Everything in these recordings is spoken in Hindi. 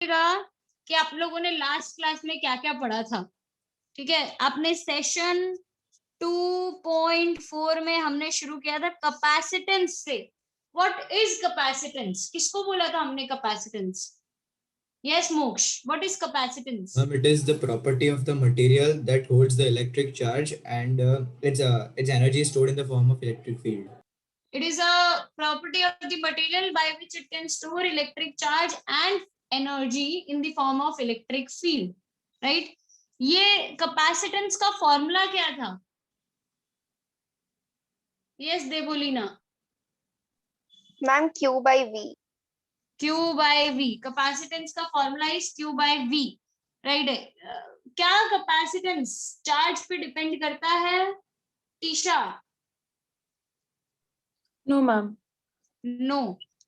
कि आप लोगों ने लास्ट क्लास में क्या क्या पढ़ा था। ठीक है, आपने सेशन 2.4 में हमने शुरू किया था कैपेसिटेंस से। What is capacitance? किसको बोला था हमने capacitance? Yes, Moksh. What is capacitance? It is the property of the material that holds the electric charge, and its energy is stored in the form of electric field. It is a property of the material by which it can store electric charge and energy in the form of electric field. Right? ये capacitance का formula क्या था? Yes, Devolina. Ma'am Q by V. Q by V. Capacitance का formula is Q by V. Right? क्या capacitance charge पे depend करता है? टीशा? No ma'am. नो.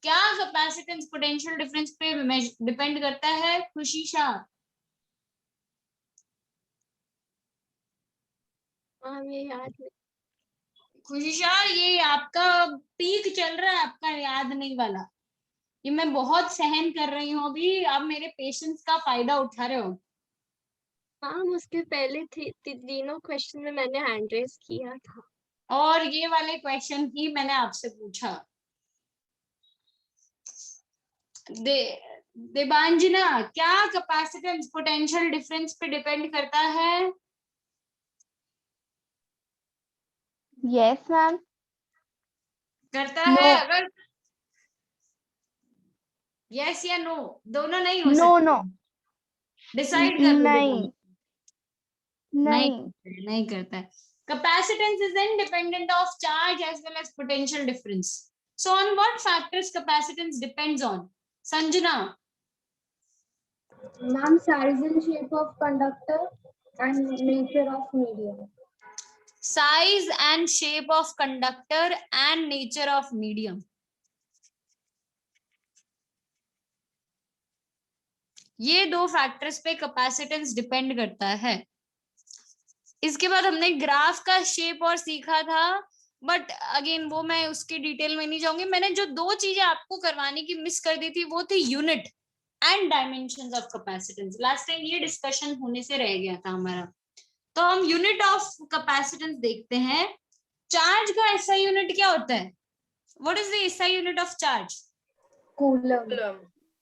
क्या कैपेसिटेंस पोटेंशियल डिफरेंस पे डिपेंड करता है? खुशीशा? ये याद नहीं. खुशीशा, ये आपका पीक चल रहा है, आपका याद नहीं वाला। ये मैं बहुत सहन कर रही हूँ अभी, आप मेरे पेशेंस का फायदा उठा रहे हो। मैम उसके पहले तीनों क्वेश्चन में मैंने हैंड रेस किया था, और ये वाले क्वेश्चन ही मैंने आपसे पूछा। देवांजना, क्या कैपेसिटेंस पोटेंशियल डिफरेंस पे डिपेंड करता है? Yes ma'am. करता No. है? अगर यस या नो दोनों नहीं हो नो सकते। नो डिसाइड कर लो। नहीं नहीं, नहीं. नहीं करता है। Capacitance is independent of charge as well as potential difference. So on what factors capacitance depends on? Sanjana? Ma'am, size and shape of conductor and nature of medium. Size and shape of conductor and nature of medium. ये दो फैक्टर्स पे कैपेसिटेंस डिपेंड करता है। इसके बाद हमने ग्राफ का शेप और सीखा था, बट अगेन वो मैं उसकी डिटेल में नहीं जाऊंगी। मैंने जो दो चीजें आपको करवाने की मिस कर दी थी वो थी unit and dimensions of capacitance. Last time ये डिस्कशन होने से रह गया था हमारा। तो हम यूनिट ऑफ कैपेसिटेंस देखते हैं। चार्ज का एसआई यूनिट क्या होता है? What is the SI unit of charge? Coulomb.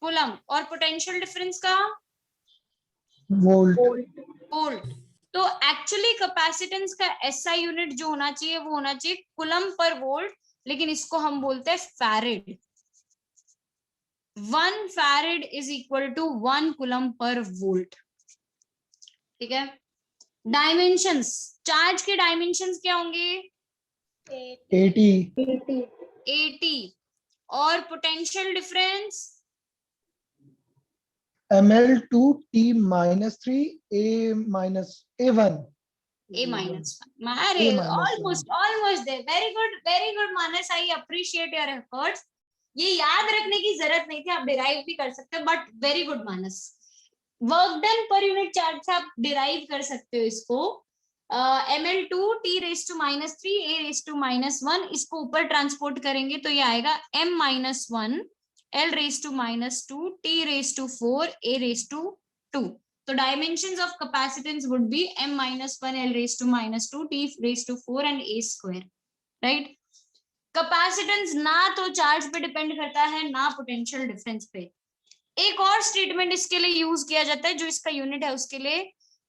Coulomb. और पोटेंशियल डिफरेंस का? Volt. वोल्ट। तो एक्चुअली कैपेसिटेंस का एसआई यूनिट जो होना चाहिए वो होना चाहिए कूलम पर वोल्ट, लेकिन इसको हम बोलते हैं farad. 1 farad is equal to 1 coulomb per volt. ठीक है। डायमेंशंस, चार्ज के डायमेंशंस क्या होंगे? 80. 80। और potential difference? ml2 t minus 3 a minus a1. A minus 1. अरे almost there. Very good Manas, I appreciate your efforts. ये याद रखने की जरूरत नहीं थी, आप डिराइव भी कर सकते हो, but very good Manas. Work done per unit charge से आप डिराइव कर सकते हो इसको। ml2 t raised to -3 a raised to -1, इसको ऊपर ट्रांसपोर्ट करेंगे तो ये आएगा m-1 l raised to -2 t raised to 4 a raised to 2। तो dimensions of capacitance would be m-1 l raised to -2 t raised to 4 and a square, right. Capacitance ना तो चार्ज पे डिपेंड करता है ना पोटेंशियल डिफरेंस पे। एक और स्टेटमेंट इसके लिए यूज किया जाता है जो इसका यूनिट है उसके लिए।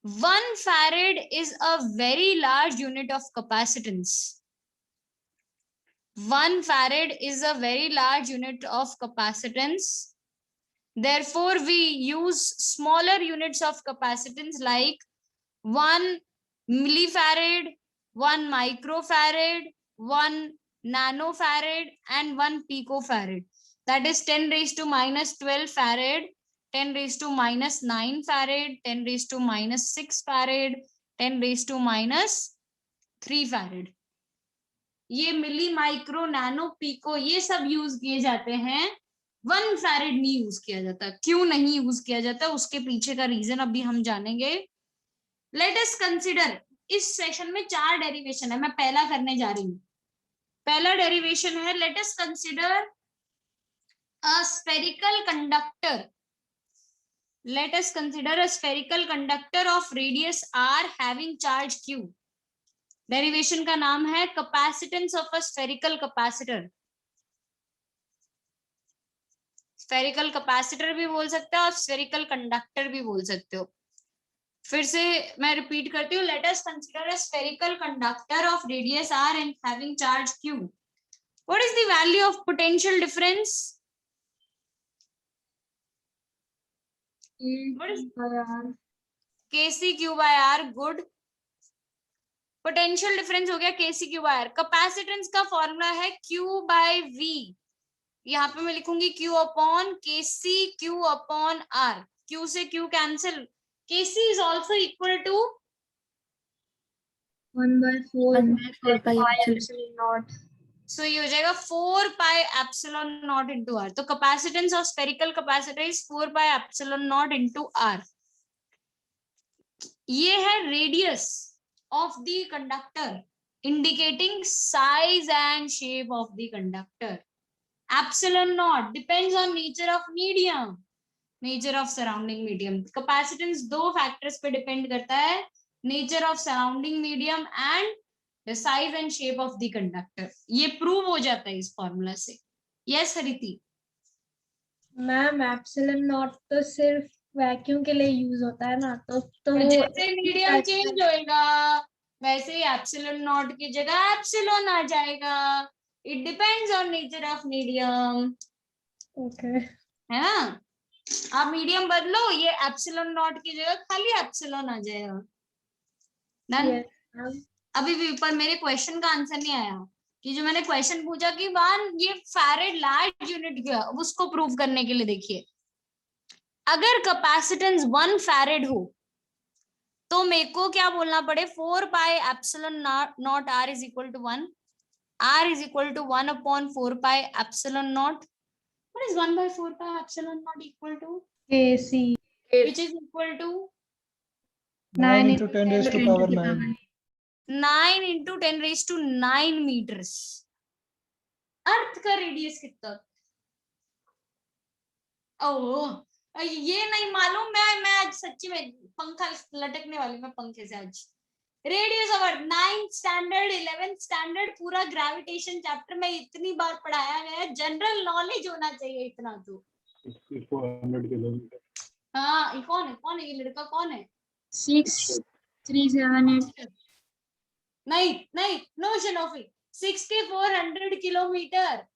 1 farad is a very large unit of capacitance. 1 farad is a very large unit of capacitance. Therefore, we use smaller units of capacitance like 1 millifarad, 1 microfarad, 1 nanofarad, and 1 picofarad. That is 10 raised to -12 farad, 10 raised to -9 farad, 10 raised to -6 farad, 10 raised to -3 farad. ये मिली, माइक्रो, नैनो, पीको ये सब यूज किए जाते हैं। 1 फैरेड नहीं यूज किया जाता। क्यों नहीं यूज किया जाता उसके पीछे का रीजन अभी हम जानेंगे। लेट अस कंसीडर, इस सेशन में 4 डेरिवेशन है, मैं पहला करने जा रही हूँ। पहला डेरिवेशन है, let us consider a spherical conductor Let us consider a spherical conductor of radius r having charge q. Derivation का नाम है capacitance of a spherical capacitor. Spherical capacitor भी बोल सकते हो और spherical conductor भी बोल सकते हो. फिर से मैं रिपीट करती हूँ. Let us consider a spherical conductor of radius r and having charge q. What is the value of potential difference? What is kcq by r? Good. Potential difference हो गया kc Q by R. Capacitance का फॉर्मूला है q बाय v. यहाँ पे मैं लिखूंगी q upon kc q upon r. q से q cancel. kc is also equal to 1/4 pi epsilon naught. So ये हो जाएगा 4 pi epsilon naught into R. तो capacitance of spherical capacitor is 4 pi epsilon naught into R. ये है radius of the conductor indicating size and shape of the conductor. Epsilon naught depends on nature of medium, nature of surrounding medium. Capacitance दो factors पे depend करता है, nature of surrounding medium and the size and shape of the conductor. ये prove हो जाता है इस formula से. Yes Hariti. Ma'am epsilon not तो सिर्फ वैक्यूम के लिए यूज होता है ना, तो जैसे मीडियम चेंज होएगा वैसे ही एप्सिलॉन नॉट की जगह एप्सिलॉन आ जाएगा. It depends on nature of medium. Okay है ना. आप मीडियम बदलो, ये एप्सिलॉन नॉट की जगह खाली एप्सिलॉन आ जाएगा. Done? अभी भी पर मेरे क्वेश्चन का आंसर नहीं आया कि जो मैंने क्वेश्चन पूछा कि वन ये फैरेड लार्ज यूनिट क्या, उसको प्रूव करने के लिए देखिए. अगर कैपेसिटेंस 1 फैरेड हो तो मेरे को क्या बोलना पड़े, 4 pi epsilon naught R is equal to 1. R is equal to 1 upon 4 pi epsilon naught. What is 1 by 4 pi epsilon naught equal to? kc Which is equal to 9 into 10 raised to power 9. 9 into 10 raised to 9 meters. अर्थ का रेडियस कितना? ओह ये नहीं मालूम. मैं आज सच्ची में पंखा लटकने वाली मैं पंखे से आज. Radius of earth 9th standard 11th standard पूरा ग्रेविटेशन चैप्टर में इतनी बार पढ़ाया गया है. जनरल नॉलेज होना चाहिए इतना तो. 400 किलोमीटर. हाँ कौन है ये लड़का कौन है? 6378 नहीं नो शनोफी. 6400 किलोमीटर.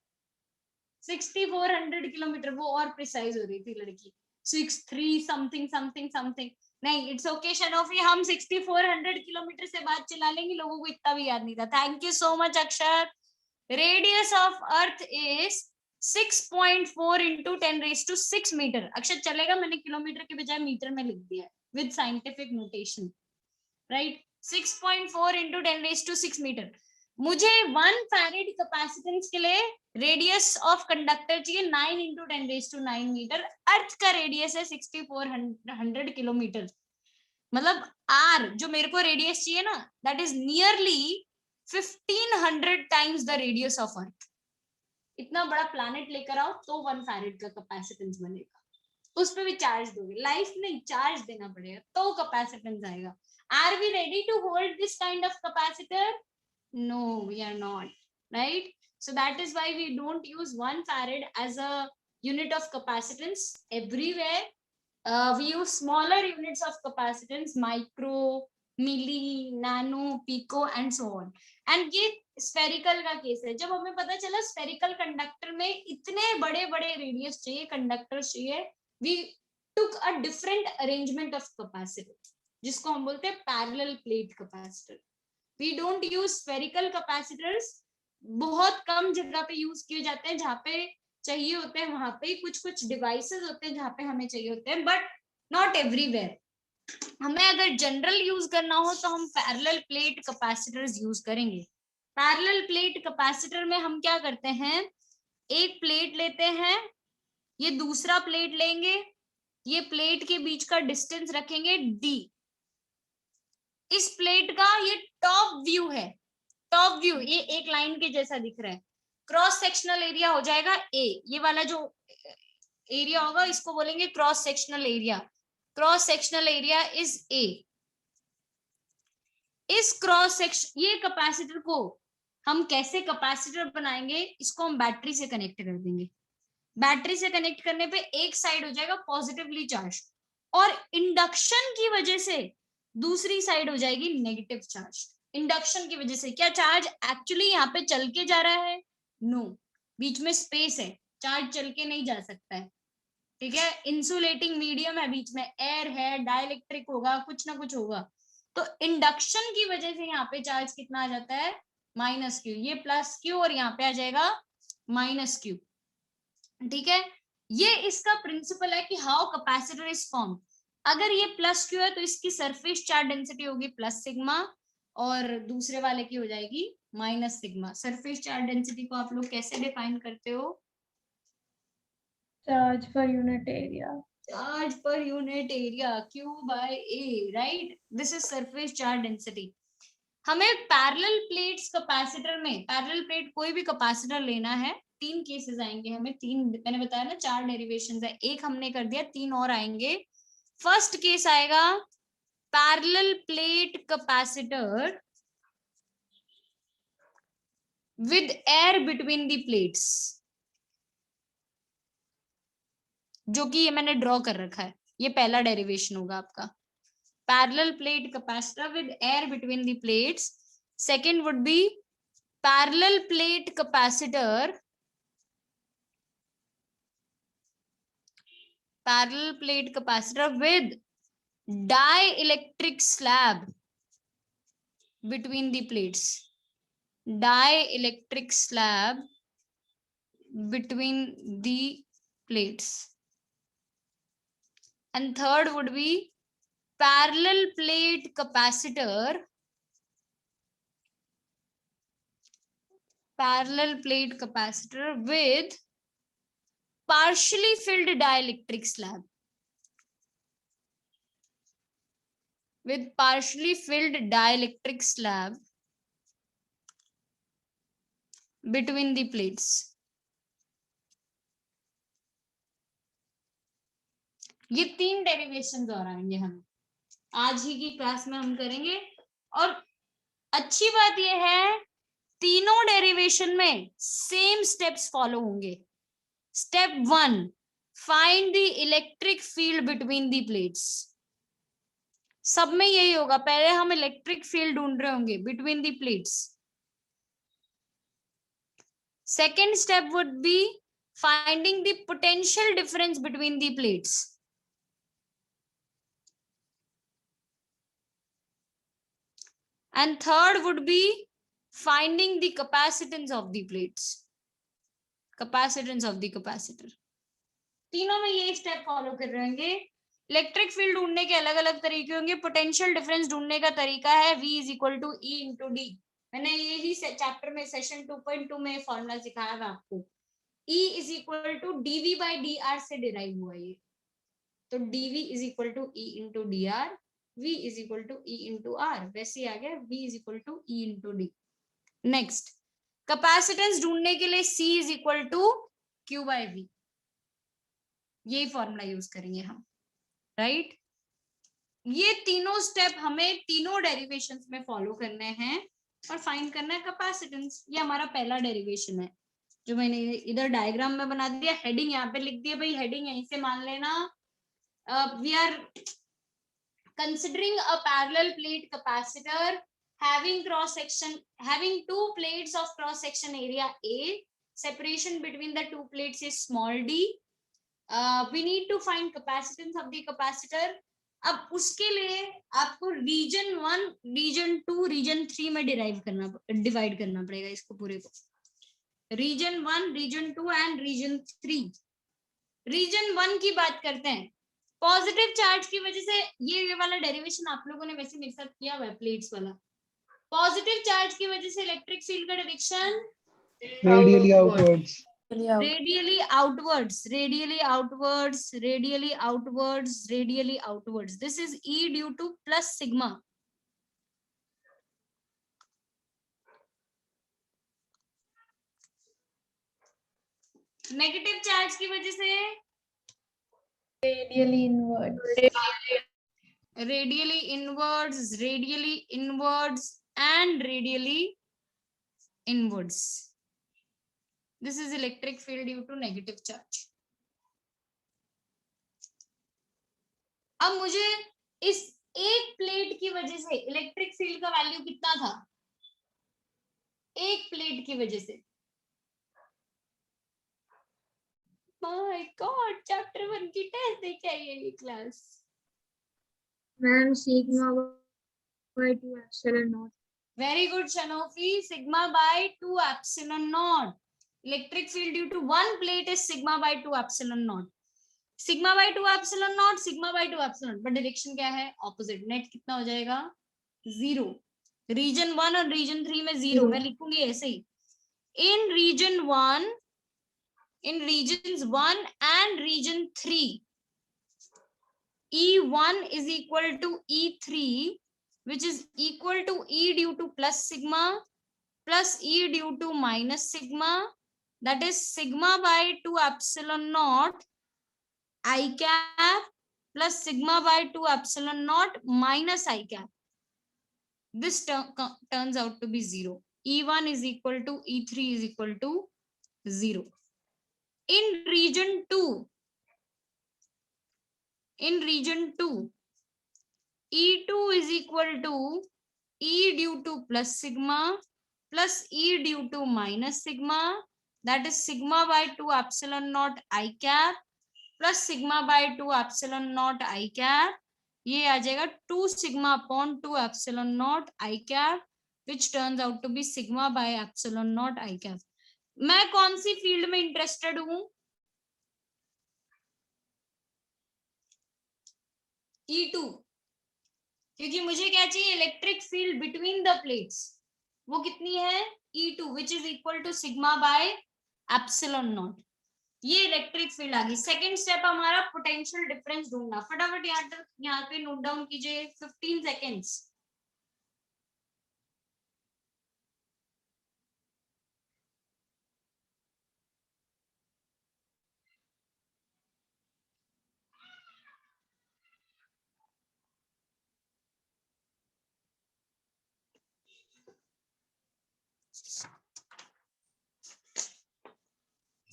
6400 किलोमीटर. वो और प्रिसाइज हो रही थी लड़की. 63 समथिंग. नहीं इट्स ओके शनोफी, हम 6400 किलोमीटर से बात चला लेंगे. लोगों को इतना भी याद नहीं था. Thank you so much Akshar. Radius of earth is 6.4 into 10 raised to 6 metre. Akshar चलेगा, मैंने किलोमीटर के बजाय मीटर में लिख दिया है with scientific notation. Right. 6.4 into 10 raised to 6 metre. मुझे 1 फैरेड कैपेसिटेंस के लिए रेडियस ऑफ कंडक्टर चाहिए 9 into 10 raised to 9 मीटर. अर्थ का रेडियस है 6400 किलोमीटर. मतलब आर जो मेरे को रेडियस चाहिए ना, that is nearly 1500 times the radius of अर्थ. इतना बड़ा प्लैनेट लेकर आओ तो 1 फैरेड का कैपेसिटेंस बनेगा. उस पे भी चार्ज दोगे, लाइफ नहीं चार्ज देना पड़ेगा तो कैपेसिटेंस आएगा. Are we ready to hold this kind of capacitor? No, we are not. Right? So that is why we don't use 1 farad as a unit of capacitance everywhere. We use smaller units of capacitance, micro, milli, nano, pico and so on. And ये spherical का केस है. जब हमें पता चला spherical conductor में इतने बड़े बड़े radius चाहिए, conductors चाहिए, we took a different arrangement of capacitor, जिसको हम बोलते हैं parallel plate capacitor. We don't use spherical capacitors. बहुत कम जगह पे यूज किए जाते हैं, जहाँ पे चाहिए होते हैं वहां पे कुछ डिवाइसेस होते हैं जहाँ पे हमें चाहिए होते हैं, बट नॉट एवरीवेयर. हमें अगर जनरल यूज करना हो तो हम पैरेलल प्लेट कैपेसिटर्स यूज करेंगे. पैरेलल प्लेट कैपेसिटर में हम क्या करते हैं, एक प्लेट लेते हैं, ये दूसरा प्लेट लेंगे, ये प्लेट के बीच का डिस्टेंस रखेंगे d. इस प्लेट का ये टॉप व्यू है. टॉप व्यू ये एक लाइन के जैसा दिख रहा है. क्रॉस सेक्शनल एरिया हो जाएगा a. ये वाला जो एरिया होगा इसको बोलेंगे cross sectional area. Cross sectional area is a. इस क्रॉस सेक्शन, ये कैपेसिटर को हम कैसे कैपेसिटर बनाएंगे, इसको हम बैटरी से कनेक्ट कर देंगे। बैटरी से कनेक्ट करने पे एक साइड हो जाएगा पॉजिटिवली चार्ज और इंडक्शन की वजह से दूसरी साइड हो जाएगी नेगेटिव चार्ज। इंडक्शन की वजह से क्या चार्ज एक्चुअली यहाँ पे चल के जा रहा है? नो, बीच में स्पेस है, चार्ज चल के नहीं जा सकता है। ठीक है, इंसुलेटिंग मीडियम है, बीच में एयर है, डाइलेक्ट्रिक होगा, कुछ ना कुछ होगा। तो इंडक्शन की वजह से यहाँ पे चार्ज कितना आ जाता है? Minus Q. ये प्लस क्यू और यहाँ पे आ जाएगा माइनस क्यू। ठीक है, ये इसका प्रिंसिपल है कि हाउ कैपेसिटर इज फॉर्म। अगर ये प्लस क्यू है तो इसकी सरफेस चार्ज डेंसिटी होगी प्लस सिग्मा और दूसरे वाले की हो जाएगी minus sigma. Surface charge density को आप लोग कैसे डिफाइन करते हो? चार्ज पर unit area. Charge per unit area, Q by A, right? This is surface charge density. हमें पैरेलल प्लेट्स कैपेसिटर में, पैरेलल प्लेट कोई भी कैपेसिटर लेना है, तीन केसेस आएंगे हमें। तीन मैंने बताया ना, 4 डेरिवेशंस है, एक हमने कर दिया, 3 और आएंगे। फर्स्ट केस आएगा parallel plate capacitor with air between the plates, जो कि ये मैंने ड्रॉ कर रखा है। ये पहला डेरिवेशन होगा आपका, parallel plate capacitor with air between the plates. Second would be parallel plate capacitor, parallel plate capacitor with dielectric slab between the plates, dielectric slab between the plates. And third would be parallel plate capacitor, parallel plate capacitor with partially filled dielectric slab, with partially filled dielectric slab between the plates. ये 3 डेरिवेशंस और आएंगे हम आज ही की क्लास में हम करेंगे। और अच्छी बात ये है, तीनों डेरिवेशन में सेम स्टेप्स फॉलो होंगे। Step 1, find the electric field between the plates. सब में यही होगा, पहले हम इलेक्ट्रिक फील्ड ढूंढ रहे होंगे between the plates. Second step would be finding the potential difference between the plates. And third would be finding the capacitance of the plates, capacitance of the capacitor. तीनों में ये स्टेप फॉलो कर रहे होंगे। इलेक्ट्रिक फील्ड ढूंढने के अलग अलग तरीके होंगे, पोटेंशियल डिफरेंस ढूंढने का तरीका है V is equal to E into d. मैंने यही चैप्टर में सेशन 2.2 में फॉर्मूला सिखाया था आपको। E is equal to dV by dr से डिराइव हुआ ये, तो dV is equal to E into dr, V is equal to E into R, वैसे आ गया V is equal to E into D। Next, capacitance ढूंढने के लिए C is equal to Q by V, यही फॉर्मूला यूज करेंगे हम, राइट? ये तीनों स्टेप हमें तीनों डेरिवेशंस में फॉलो करने हैं और फाइंड करना है कैपेसिटेंस। ये हमारा पहला डेरिवेशन है जो मैंने इधर डायग्राम में बना दिया, हेडिंग यहाँ पे लिख दिया भाई, हेडिंग यहीं से मान लेना। We are considering a parallel plate capacitor having cross section, having 2 plates of cross section area A, separation between the 2 plates is small d. We need to find capacitance of the capacitor. अब उसके लिए आपको रीजन 1, रीजन 2, रीजन 3 में डिवाइड करना पड़ेगा इसको पूरे को। Region 1, region 2 and region 3। Region 1 की बात करते हैं। पॉजिटिव चार्ज की वजह से ये वाला डेरिवेशन आप लोगों ने वैसे मेरे साथ किया हुआ है, प्लेट्स वाला। पॉजिटिव चार्ज की वजह से इलेक्ट्रिक फील्ड का direction Radially outwards. Radially outwards, radially outwards, radially outwards, radially outwards. This is E due two plus sigma. Negative charge की वजह से radially inward. radially inwards, and radially inwards. This is electric field due to negative charge. अब मुझे इस एक प्लेट की वजह से इलेक्ट्रिक फील्ड का वैल्यू कितना था? एक प्लेट की वजह से। माय गॉड, चैप्टर 1 की टेस्ट देखे ये class. Ma'am sigma by 2 epsilon naught. Very good Shanofi, sigma by 2 epsilon naught. Electric field due to one plate is sigma by 2 epsilon naught. Sigma by 2 epsilon naught, sigma by 2 epsilon, but direction क्या है? ऑपोजिट। नेट कितना हो जाएगा? 0। रीजन 1 और रीजन 3 में 0। मैं लिखूंगी ऐसे ही। इन reason 1, in regions 1 and region 3, E1 is equal to E3, which is equal to E due to plus sigma plus E due to minus sigma, that is sigma by 2 epsilon naught I cap plus sigma by 2 epsilon naught minus I cap. This turns out to be 0. E1 is equal to E3 is equal to 0. In region 2, E2 is equal to E due to plus sigma plus E due to minus sigma, that is sigma by 2 epsilon naught I cap plus sigma by 2 epsilon naught I cap. ये आ जाएगा 2 sigma upon 2 epsilon naught I cap, which turns out to be sigma by epsilon naught I cap. मैं कौन सी फील्ड में इंटरेस्टेड हूं? E2, क्योंकि मुझे क्या चाहिए? Electric field between the plates. वो कितनी है? E2, which is equal to sigma by epsilon naught. ये इलेक्ट्रिक फील्ड आ गई। सेकेंड स्टेप हमारा पोटेंशियल डिफरेंस ढूंढना। फटाफट यहाँ पे नोट डाउन कीजिए, 15 सेकेंड्स।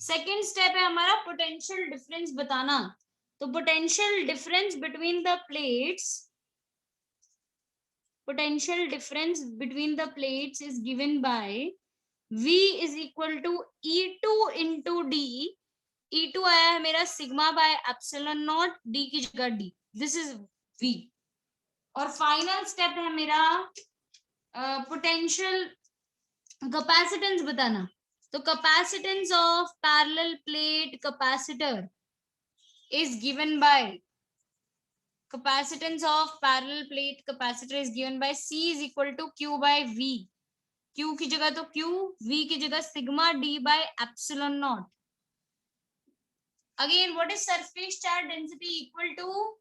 सेकेंड स्टेप है हमारा पोटेंशियल डिफरेंस बताना। तो potential difference between the plates, potential difference between the plates is given by V is equal to E2 into D. E2 आया है मेरा sigma by epsilon not, D की जगह D, दिस इज V। और फाइनल स्टेप है मेरा पोटेंशियल कैपेसिटेंस बताना। तो capacitance of parallel plate capacitor is given by capacitance of parallel plate capacitor is given by C is equal to Q by V. Q की जगह तो Q, V की जगह sigma D by epsilon naught. Again, what is surface charge density equal to?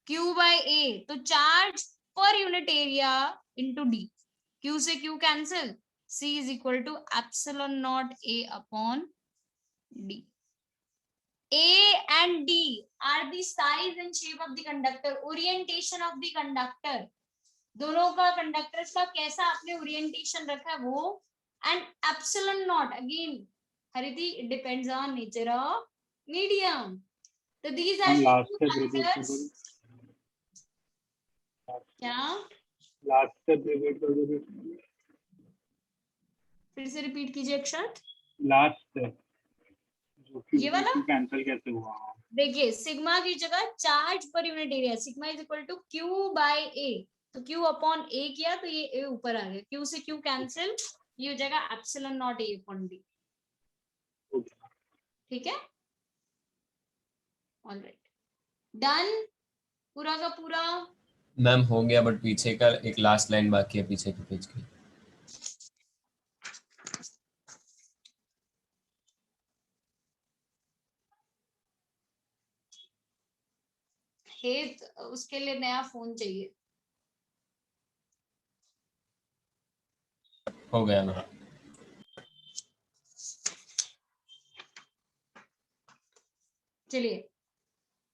Q by A. तो charge per unit area into D. Q से Q cancel. C is equal to epsilon naught A upon D. A and D are the size and shape of the conductor, orientation of the conductor. दोनों का कंडक्टर्स का कैसा आपने ओरिएंटेशन रखा है वो, and epsilon not again Hariti, it depends on nature of medium. तो दीज आर क्या लास्ट स्टेप रिपीट कर दो, फिर से रिपीट कीजिए अक्षत। लास्ट स्टेप ये वाला कैंसिल कैसे हुआ? देखिए, सिग्मा की जगह चार्ज पर unit area, sigma is equal to Q by A, तो क्यू अपॉन ए किया तो ये ए ऊपर आ गया, क्यू से क्यू कैंसिल, ये हो जाएगा epsilon naught A upon D. ठीक है, ऑलराइट, डन पूरा का पूरा। मैम हो गया, बट पीछे का एक लास्ट लाइन बाकी है, पीछे के पेज की। हेत उसके लिए नया फोन चाहिए। हो गया ना? चलिए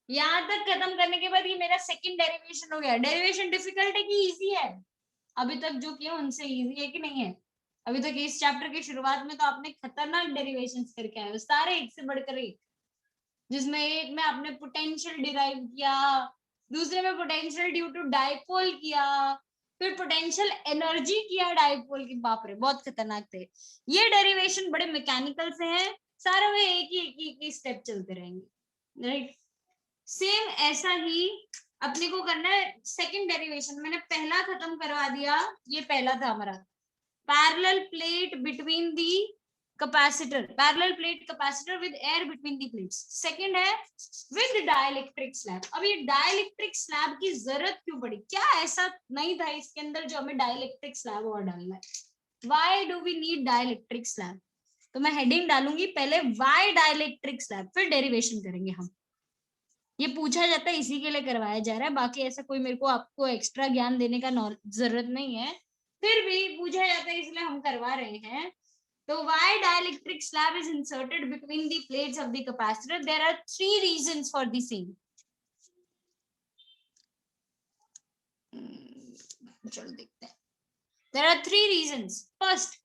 यहाँ तक खत्म करने के बाद ये मेरा सेकंड डेरिवेशन हो गया। डेरिवेशन डिफिकल्ट है कि इजी है? अभी तक जो किया उनसे इजी है कि नहीं है? अभी तक इस चैप्टर की शुरुआत में तो आपने खतरनाक डेरिवेशंस करके आए हो, सारे एक से बढ़कर एक, जिसमें एक में आपने पोटेंशियल डिराइव किया, दूसरे में पोटेंशियल ड्यू टू डाइपोल किया, फिर पोटेंशियल एनर्जी किया डाइपोल की। बाप रे बहुत खतरनाक थे ये डेरिवेशन, बड़े मैकेनिकल से हैं सारे में, एक ही स्टेप चलते रहेंगे, राइट। सेम ऐसा ही अपने को करना है सेकंड डेरिवेशन। मैंने पहला खत्म करवा दिया, ये पहला था हमारा, parallel plate between the capacitor, parallel plate capacitor with air between the plates. Second है विद डाइलेक्ट्रिक स्लैब। अब ये डाइलेक्ट्रिक स्लैब की जरूरत क्यों पड़ी? क्या ऐसा नहीं था इसके अंदर जो हमें डाइलेक्ट्रिक स्लैब और डालना है? Why do we need dielectric slab? तो मैं हेडिंग डालूंगी पहले व्हाई डाइलेक्ट्रिक स्लैब, फिर डेरिवेशन करेंगे हम। ये पूछा जाता है इसी के लिए करवाया जा रहा है, बाकी ऐसा कोई मेरे को आपको एक्स्ट्रा ज्ञान देने का जरूरत नहीं है, फिर भी पूछा जाता है इसलिए हम करवा रहे हैं। तो why dielectric slab is inserted between the plates of the capacitor? There are 3 reasons for the same. चलो देखते हैं। There are 3 reasons. First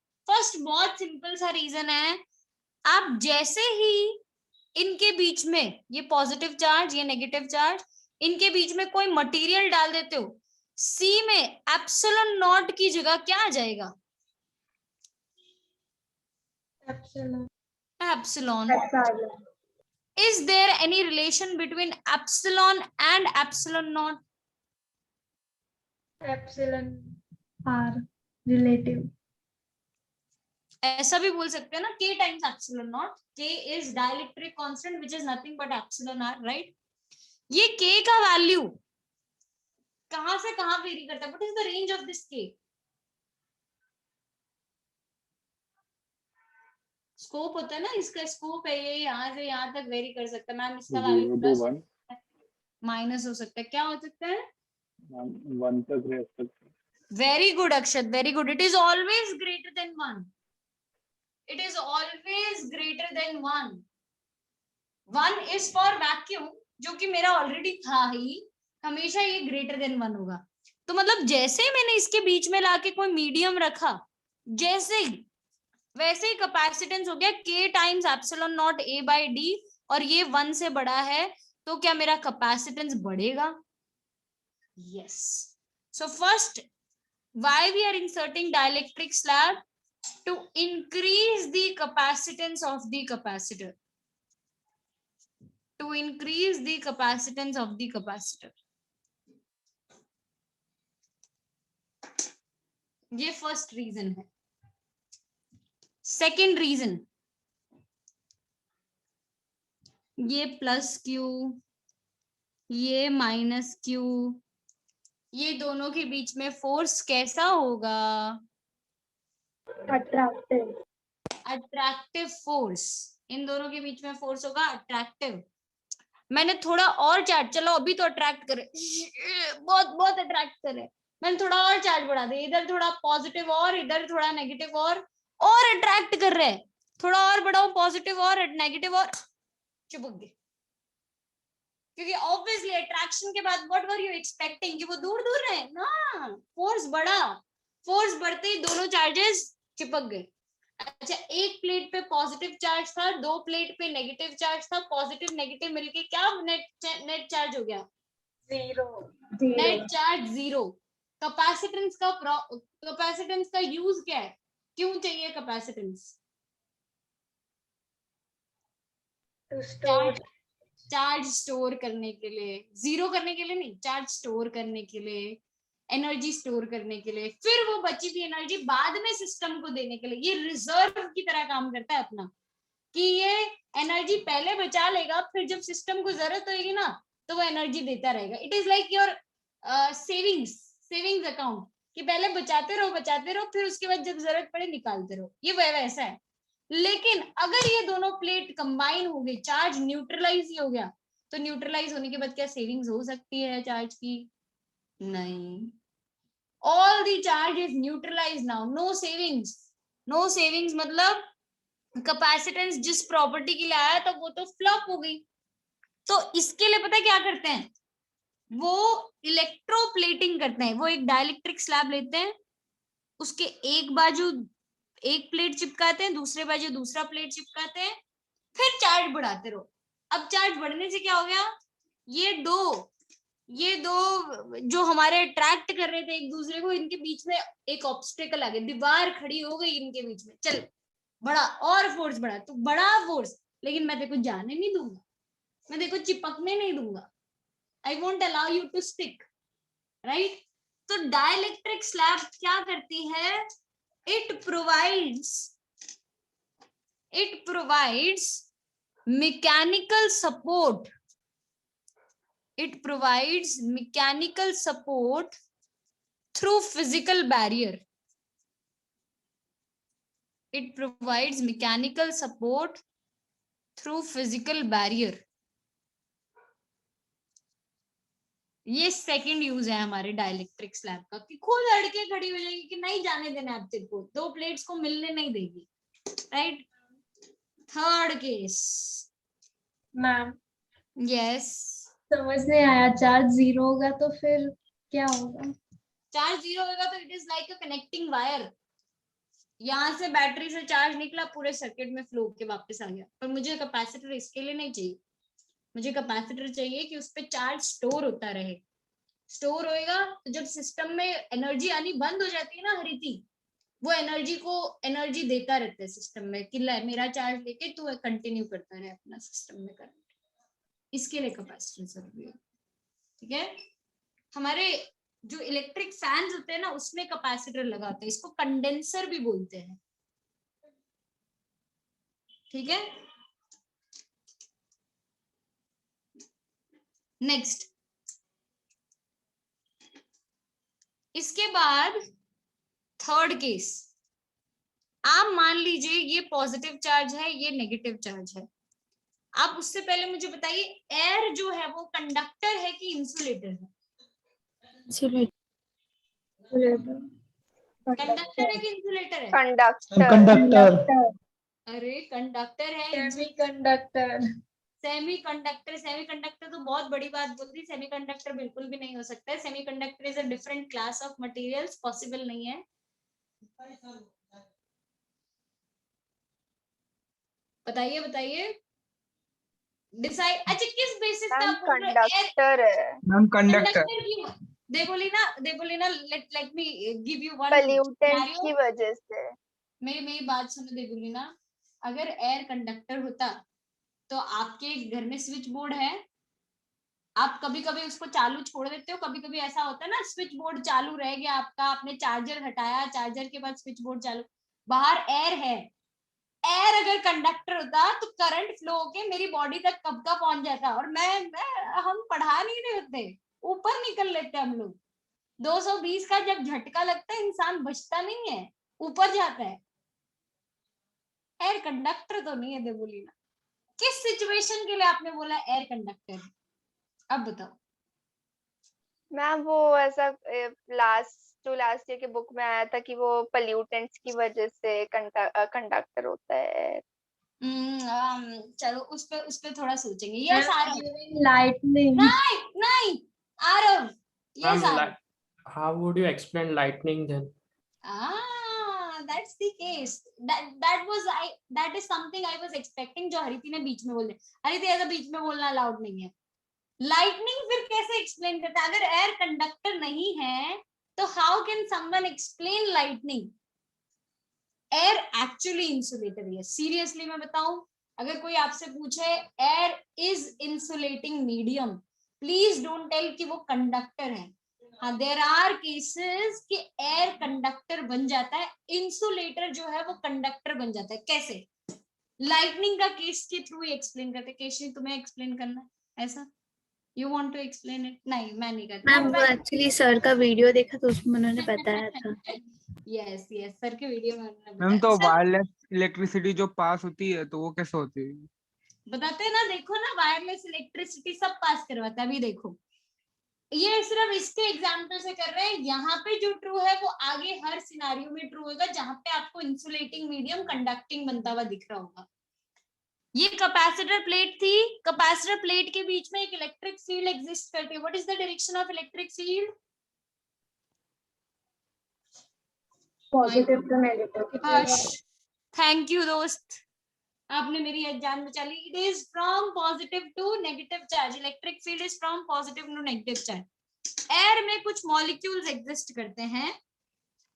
बहुत सिंपल सा रीजन है, आप जैसे ही इनके बीच में ये पॉजिटिव चार्ज ये नेगेटिव चार्ज, इनके बीच में कोई मटेरियल डाल देते हो, C में एप्सिलॉन नॉट की जगह क्या आ जाएगा? Epsilon. Is there any relation between epsilon and epsilon naught? Epsilon are relative. ऐसा भी बोल सकते हैं ना, K times epsilon naught. K is dielectric constant which is nothing but epsilon r, right? ये K का वैल्यू कहां से कहां वेरी करता है? What is the range of this K? Scope होता है ना, इसका स्कोप है ये, यहाँ से यहाँ तक वेरी कर सकता है मैम। इसका वैल्यू प्लस माइनस हो सकता है, क्या हो सकता है? 1 तक रह सकता है। Very good Akshat, very good. It is always greater than 1, it is always greater than 1। 1 is for vacuum, जो कि मेरा ऑलरेडी था ही, हमेशा ये ग्रेटर देन 1 होगा। तो मतलब जैसे ही मैंने इसके बीच में लाके कोई मीडियम रखा, जैसे ही वैसे ही कैपेसिटेंस हो गया K times epsilon not A by D, और ये 1 से बड़ा है, तो क्या मेरा कैपेसिटेंस बढ़ेगा? Yes. So first, why we are inserting dielectric slab? To increase the capacitance of the capacitor, to increase the capacitance of the capacitor. ये फर्स्ट रीजन है। सेकेंड रीजन, ये प्लस Q ये माइनस Q, ये दोनों के बीच में फोर्स कैसा होगा? अट्रैक्टिव। Attractive force. इन दोनों के बीच में फोर्स होगा अट्रैक्टिव। मैंने थोड़ा और चार्ज, चलो अभी तो अट्रैक्ट करे, बहुत बहुत अट्रैक्ट करे, मैंने थोड़ा और चार्ज बढ़ा दिया, इधर थोड़ा पॉजिटिव और इधर थोड़ा नेगेटिव और अट्रैक्ट कर रहे हैं, थोड़ा और बढ़ाओ पॉजिटिव और नेगेटिव और चिपक गए। क्योंकि ऑब्वियसली अट्रैक्शन के बाद व्हाट वर यू एक्सपेक्टिंग कि वो दूर दूर रहे ना, फोर्स बढ़ा, फोर्स बढ़ते ही दोनों चार्जेस चिपक गए। अच्छा, एक प्लेट पे पॉजिटिव चार्ज था, 2 प्लेट पे नेगेटिव चार्ज था, पॉजिटिव नेगेटिव मिलके क्या नेट चार्ज हो गया? 0। Net charge 0। कैपेसिटेंस का यूज क्या है? क्यों चाहिए कैपेसिटेंस? चार्ज स्टोर करने के लिए, 0 करने के लिए नहीं, चार्ज स्टोर करने के लिए, एनर्जी स्टोर करने के लिए, फिर वो बची हुई एनर्जी बाद में सिस्टम को देने के लिए। ये रिजर्व की तरह काम करता है अपना, कि ये एनर्जी पहले बचा लेगा, फिर जब सिस्टम को जरूरत होगी ना तो वो एनर्जी देता रहेगा। It is like your savings account, कि पहले बचाते रहो, फिर उसके बाद जब जरूरत पड़े निकालते रहो। ये वैसा है। लेकिन अगर ये दोनों प्लेट कंबाइन हो गई, चार्ज न्यूट्रलाइज ही हो गया, तो न्यूट्रलाइज होने के बाद क्या सेविंग्स हो सकती है चार्ज की? नहीं। All the charge is neutralise now, no savings. No savings मतलब कैपेसिटेंस जिस प्रॉपर्टी के लिए आया था वो तो फ्लॉप हो गई, तो इसके लिए पता है क्या करते हैं, वो इलेक्ट्रोप्लेटिंग करते हैं। वो एक डाइलेक्ट्रिक स्लैब लेते हैं, उसके एक बाजू एक प्लेट चिपकाते हैं, दूसरे बाजू दूसरा प्लेट चिपकाते हैं, फिर चार्ज बढ़ाते रहो। अब चार्ज बढ़ने से क्या हो गया, ये दो जो हमारे अट्रैक्ट कर रहे थे एक दूसरे को, इनके बीच में एक ऑब्स्टेकल आ गया, दीवार खड़ी हो गई इनके बीच में। चल बड़ा और फोर्स बढ़ा, तो बड़ा फोर्स, लेकिन मैं देखो जाने नहीं दूंगा, मैं देखो चिपकने नहीं दूंगा। I won't allow you to stick, right. तो डाइलेक्ट्रिक स्लैब क्या करती है, it provides mechanical support, it provides mechanical support through physical barrier. It provides mechanical support through physical barrier. ये सेकंड यूज है हमारे डाइलेक्ट्रिक स्लैब का, कि खुद लड़के खड़ी हो जाएगी कि नहीं जाने देना आप तेरे को, दो प्लेट्स को मिलने नहीं देगी, right. Third case ma'am yes, समझ नहीं आया, चार्ज 0 होगा तो फिर क्या होगा? चार्ज 0 होगा तो it is like a connecting wire. यहाँ से बैटरी से चार्ज निकला, पूरे सर्किट में फ्लो के वापस आ गया। पर मुझे कैपेसिटर इसके लिए नहीं चाहिए, मुझे कैपेसिटर चाहिए कि उस पर चार्ज स्टोर होता रहे। स्टोर होएगा तो जब सिस्टम में एनर्जी आनी बंद हो जाती है ना हरिति, वो एनर्जी को एनर्जी देता रहता है सिस्टम में कि मेरा चार्ज लेके तू कंटिन्यू करता रहे अपना सिस्टम में करंट। इसके लिए कैपेसिटर जरूरी है, ठीक है। हमारे जो इलेक्ट्रिक फैंस होते हैं ना, उसमें कैपेसिटर लगाते हैं, इसको कंडेंसर भी बोलते हैं, ठीक है। नेक्स्ट, इसके बाद थर्ड केस, आप मान लीजिए ये पॉजिटिव चार्ज है, ये नेगेटिव चार्ज है। आप उससे पहले मुझे बताइए, एयर जो है वो कंडक्टर है कि इंसुलेटर है? कंडक्टर है कि इंसुलेटर है? कंडक्टर। अरे कंडक्टर है, सेमीकंडक्टर। सेमीकंडक्टर तो बहुत बड़ी बात बोल दी। सेमीकंडक्टर बिल्कुल भी नहीं हो सकता है। Semiconductor is a different class of materials, possible नहीं है। बताइए बताइए, डिसाइड। अच्छा किस बेसिस पे आप बोल रहे हो? कंडक्टर है मैम कंडक्टर। क्यों? देखो Leena, let me give you one pollutant की वजह से। मेरी बात सुनो देखो लीना, अगर एयर कंडक्टर होता तो आपके घर में स्विच बोर्ड है, आप कभी कभी उसको चालू छोड़ देते हो, कभी कभी ऐसा होता है ना, स्विच बोर्ड चालू रह गया आपका, आपने चार्जर हटाया, चार्जर के बाद स्विच बोर्ड चालू, बाहर एयर है। एयर अगर कंडक्टर होता तो करंट फ्लो होके मेरी बॉडी तक कब का पहुंच जाता, और हम पढ़ा नहीं रहे होते, ऊपर निकल लेते हम लोग। 220 का जब झटका लगता है इंसान बचता नहीं है, ऊपर जाता है। एयर कंडक्टर तो नहीं है देवोलीना। किस सिचुएशन के लिए आपने बोला एयर कंडक्टर? अब बताओ। मैम वो ऐसा लास्ट ईयर के बुक में आया था कि वो पोल्यूटेंट्स की वजह से कंडक्टर होता है। चलो उस पे थोड़ा सोचेंगे। यस आरव। लाइटनिंग। नहीं Aarav, yes Aarav. How would you explain lightning then? That's the case. That is something I was expecting, जो हरिति ने बीच में बोल दिया। हरिति ऐसा बीच में बोलना अलाउड नहीं है। लाइटनिंग फिर कैसे एक्सप्लेन करता है? अगर एयर कंडक्टर नहीं है तो how can someone explain lightning? Air actually insulator है। सीरियसली मैं बताऊं, अगर कोई आपसे पूछे air is insulating medium, please don't tell कि वो कंडक्टर है। हाँ, देयर आर केसेस कि एयर कंडक्टर बन जाता है, इंसुलेटर जो है वो कंडक्टर बन जाता है। कैसे? लाइटनिंग का केस के थ्रू ही एक्सप्लेन करते। केशरी तुम्हें एक्सप्लेन करना है ऐसा? You want to explain it? नहीं मैं नहीं करती। मैम वो एक्चुअली सर का वीडियो देखा तो उसमें उन्होंने बताया था। यस सर के वीडियो में उन्होंने मैम तो बताया। वायरलेस इलेक्ट्रिसिटी जो पास होती है तो वो कैसे होती है? बताते हैं ना, देखो ना, वायरलेस इलेक्ट्रिसिटी सब पास करवाता है। अभी देखो, ये सिर्फ इसके एग्जाम्पल से कर रहे हैं। यहाँ पे जो ट्रू है वो आगे हर सिनारियो में ट्रू होगा जहां पे आपको इंसुलेटिंग मीडियम कंडक्टिंग बनता हुआ दिख रहा होगा। ये कैपेसिटर प्लेट थी, कैपेसिटर प्लेट के बीच में एक इलेक्ट्रिक फील्ड एग्जिस्ट करती है. What is the direction of electric field? Positive to negative. Thank you दोस्त, आपने मेरी जान बचा ली. It is from positive to negative charge. Electric field is from positive to negative charge. Air में कुछ मॉलिक्यूल्स एग्जिस्ट करते हैं,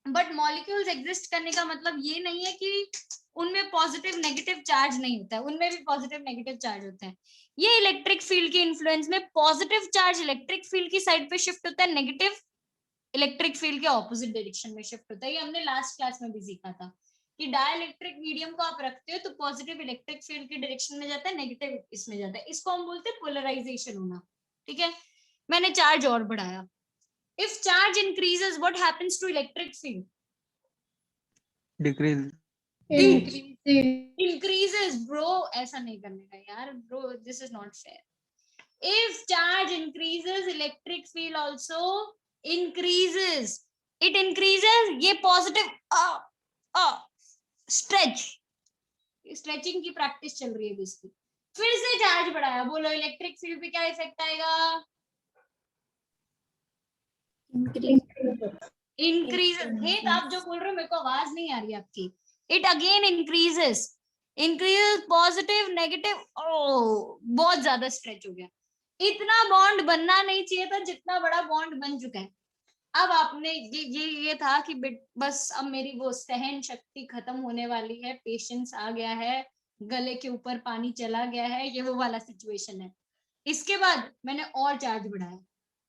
बट मॉलिक्यूल्स एग्जिस्ट करने का मतलब ये नहीं है कि उनमें पॉजिटिव नेगेटिव चार्ज नहीं होता है, उनमें भी पॉजिटिव नेगेटिव चार्ज होता है. ये इलेक्ट्रिक फील्ड के इन्फ्लुएंस में पॉजिटिव चार्ज इलेक्ट्रिक फील्ड की साइड पे शिफ्ट होता है, नेगेटिव इलेक्ट्रिक फील्ड के ऑपोजिट डायरेक्शन में शिफ्ट होता है. ये हमने लास्ट क्लास में भी सीखा था कि डाइलेक्ट्रिक मीडियम को आप रखते हो तो पॉजिटिव इलेक्ट्रिक फील्ड की डायरेक्शन में जाता है, नेगेटिव इसमें जाता है. इसको हम बोलते हैं पोलराइजेशन होना. ठीक है, मैंने चार्ज और बढ़ाया. If charge increases what happens to electric field? Decrease. Increases bro. ऐसा नहीं करने का यार bro, this is not fair. If charge increases electric field also increases. It increases. ये पॉजिटिव स्ट्रेच, स्ट्रेचिंग की प्रैक्टिस चल रही है इसकी. फिर से चार्ज बढ़ाया, बोलो इलेक्ट्रिक फील्ड पे क्या इफेक्ट आएगा? इंक्रीज. हे तो आप जो बोल रहे हो मेरे को आवाज नहीं आ रही आपकी. It again increases. Increases positive negative. ओ बहुत ज्यादा स्ट्रेच हो गया. इतना बॉन्ड बनना नहीं चाहिए था जितना बड़ा बॉन्ड बन चुका है. अब आपने ये था कि बस अब मेरी वो सहन शक्ति खत्म होने वाली है, पेशेंस आ गया है, गले के ऊपर पानी चला गया है, ये वो वाला सिचुएशन है. इसके बाद मैंने और चार्ज बढ़ाया.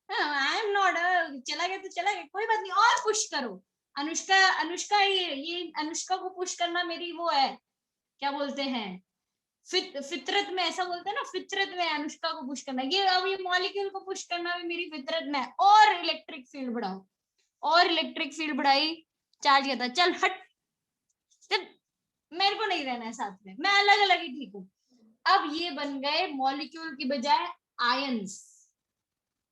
आई एम नॉट, चला गया तो चला गया, कोई बात नहीं, और पुश करो. अनुष्का ये अनुष्का को पुश करना मेरी वो है, क्या बोलते हैं, फितरत में. ऐसा बोलते हैं ना, फितरत में अनुष्का को पुश करना. ये अब ये मॉलिक्यूल को पुश करना भी मेरी फितरत में है. और इलेक्ट्रिक फील्ड बढ़ाओ, और इलेक्ट्रिक फील्ड बढ़ाई. चार्ज कहता है चल हट, मेरे को नहीं रहना है साथ में, मैं अलग अलग ही ठीक हूँ. अब ये बन गए मॉलिक्यूल की बजाय आयंस.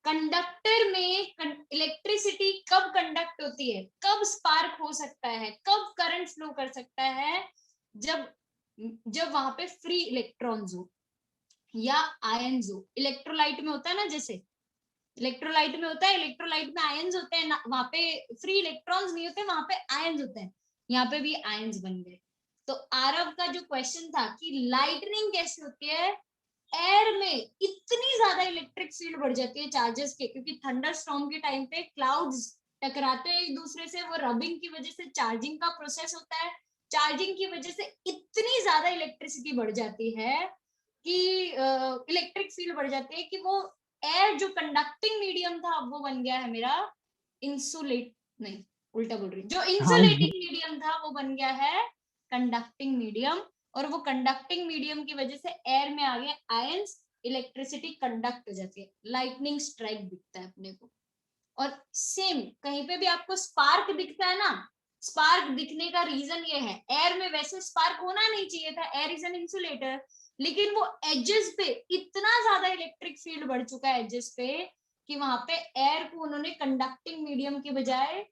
कंडक्टर में इलेक्ट्रिसिटी कब कंडक्ट होती है, कब स्पार्क हो सकता है, कब करंट फ्लो कर सकता है? जब वहां पे फ्री इलेक्ट्रॉन्स हो या आयंस हो. इलेक्ट्रोलाइट में होता है ना, जैसे इलेक्ट्रोलाइट में होता है, इलेक्ट्रोलाइट में आयंस होते हैं, वहां पे फ्री इलेक्ट्रॉन्स नहीं होते, वहां पे आयंस होते हैं. यहाँ पे भी आयंस बन गए. तो आरव का जो क्वेश्चन था कि लाइटनिंग कैसे होती है, एयर में इतनी ज्यादा इलेक्ट्रिक फील्ड बढ़ जाती है चार्जेस के, क्योंकि थंडर स्टॉर्म के टाइम पे क्लाउड्स टकराते हैं एक दूसरे से, वो रबिंग की वजह से चार्जिंग का प्रोसेस होता है. चार्जिंग की वजह से इतनी ज्यादा इलेक्ट्रिसिटी बढ़ जाती है कि इलेक्ट्रिक फील्ड बढ़ जाती है कि वो एयर जो कंडक्टिंग मीडियम था वो बन गया है मेरा इंसुलेट, नहीं उल्टा बोल रही, जो इंसुलेटिंग मीडियम था वो बन गया है कंडक्टिंग मीडियम. और वो कंडक्टिंग मीडियम की वजह से एयर में आ गए आयंस, इलेक्ट्रिसिटी कंडक्ट हो जाती है, लाइटनिंग स्ट्राइक दिखता है अपने को. और सेम कहीं पे भी आपको स्पार्क दिखता है ना, स्पार्क दिखने का रीजन ये है, एयर में वैसे स्पार्क होना नहीं चाहिए था, एयर इज एन इंसुलेटर, लेकिन वो एजेस पे इतना ज्यादा इलेक्ट्रिक फील्ड बढ़ चुका है एजेस पे कि वहां पे एयर को उन्होंने कंडक्टिंग मीडियम के बजाय,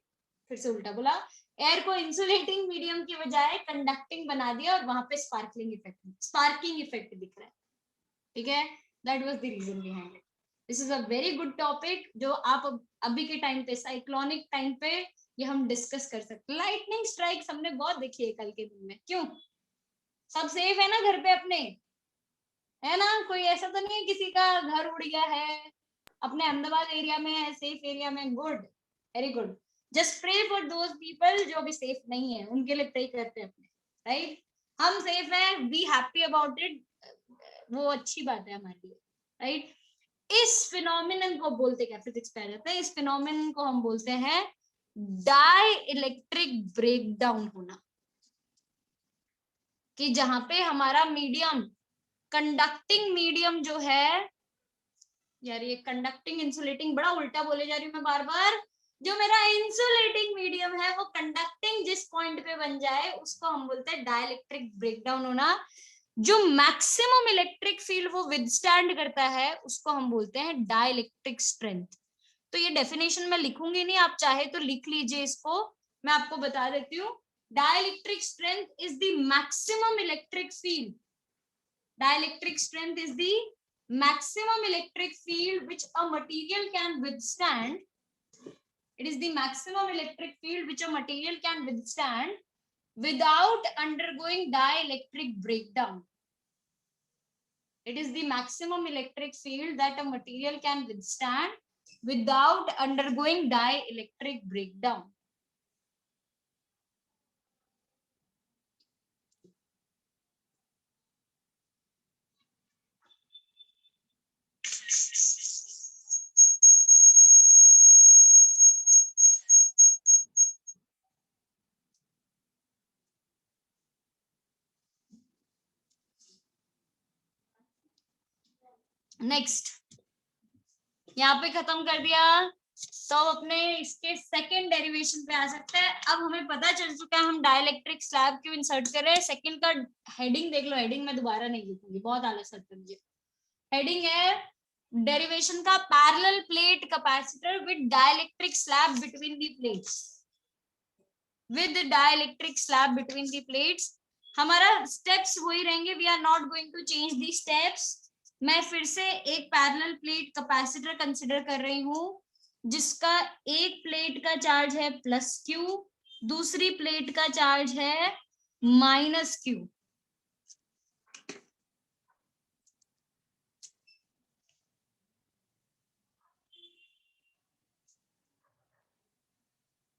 फिर से उल्टा बोला, एयर को इंसुलेटिंग मीडियम की बजाय कंडक्टिंग बना दिया और वहां पे स्पार्किंग इफेक्ट दिख रहा है. ठीक है, that was the reason behind it. This is a very good topic जो आप अभी के टाइम पे, साइक्लोनिक टाइम पे ये हम डिस्कस कर सकते हैं. लाइटनिंग स्ट्राइक्स हमने बहुत देखी है कल के दिन में. क्यों, सब सेफ है ना घर पे अपने, है ना? कोई ऐसा तो नहीं है किसी का घर उड़ गया है? अपने अहमदाबाद एरिया में है, सेफ एरिया में. Good, very good. Just pray for those people जो अभी सेफ नहीं है, उनके लिए प्रे करते हैं अपने. राइट, हम सेफ हैं, बी हैप्पी अबाउट इट, वो अच्छी बात है हमारे लिए. राइट, इस फिनोमिनन को बोलते क्या, फिजिक्स पे आ जाता है, इस फिनोमिनन को हम बोलते हैं डाई इलेक्ट्रिक ब्रेकडाउन होना. कि जहां पे हमारा मीडियम, कंडक्टिंग मीडियम जो है, यार ये कंडक्टिंग इंसुलेटिंग बड़ा उल्टा बोले जा रही हूँ मैं बार बार, जो मेरा इंसुलेटिंग मीडियम है वो कंडक्टिंग जिस पॉइंट पे बन जाए उसको हम बोलते हैं डाइलेक्ट्रिक ब्रेकडाउन होना. जो मैक्सिमम इलेक्ट्रिक फील्ड वो विदस्टैंड करता है उसको हम बोलते हैं डाइलेक्ट्रिक स्ट्रेंथ. तो ये डेफिनेशन मैं लिखूंगी नहीं, आप चाहे तो लिख लीजिए इसको, मैं आपको बता देती हूँ. Dielectric strength is the maximum electric field Dielectric strength is the maximum electric field which a material can withstand. It is the maximum electric field which a material can withstand without undergoing dielectric breakdown. It is the maximum electric field that a material can withstand without undergoing dielectric breakdown. Next यहाँ पे खत्म कर दिया, तो अपने इसके सेकंड डेरिवेशन पे आ सकते हैं। अब हमें पता चल चुका है हम डाइलेक्ट्रिक स्लैब क्यों इंसर्ट कर रहे हैं। सेकंड का हेडिंग देख लो, हेडिंग मैं दोबारा नहीं लिखूंगी, बहुत आलस आता है मुझे। हेडिंग है डेरिवेशन का, parallel plate capacitor with dielectric slab between the plates. With dielectric slab between the plates हमारा स्टेप्स वही रहेंगे, we are not going to change the steps. मैं फिर से एक पैरेलल प्लेट कैपेसिटर कंसिडर कर रही हूं जिसका एक प्लेट का चार्ज है +Q, दूसरी प्लेट का चार्ज है -Q।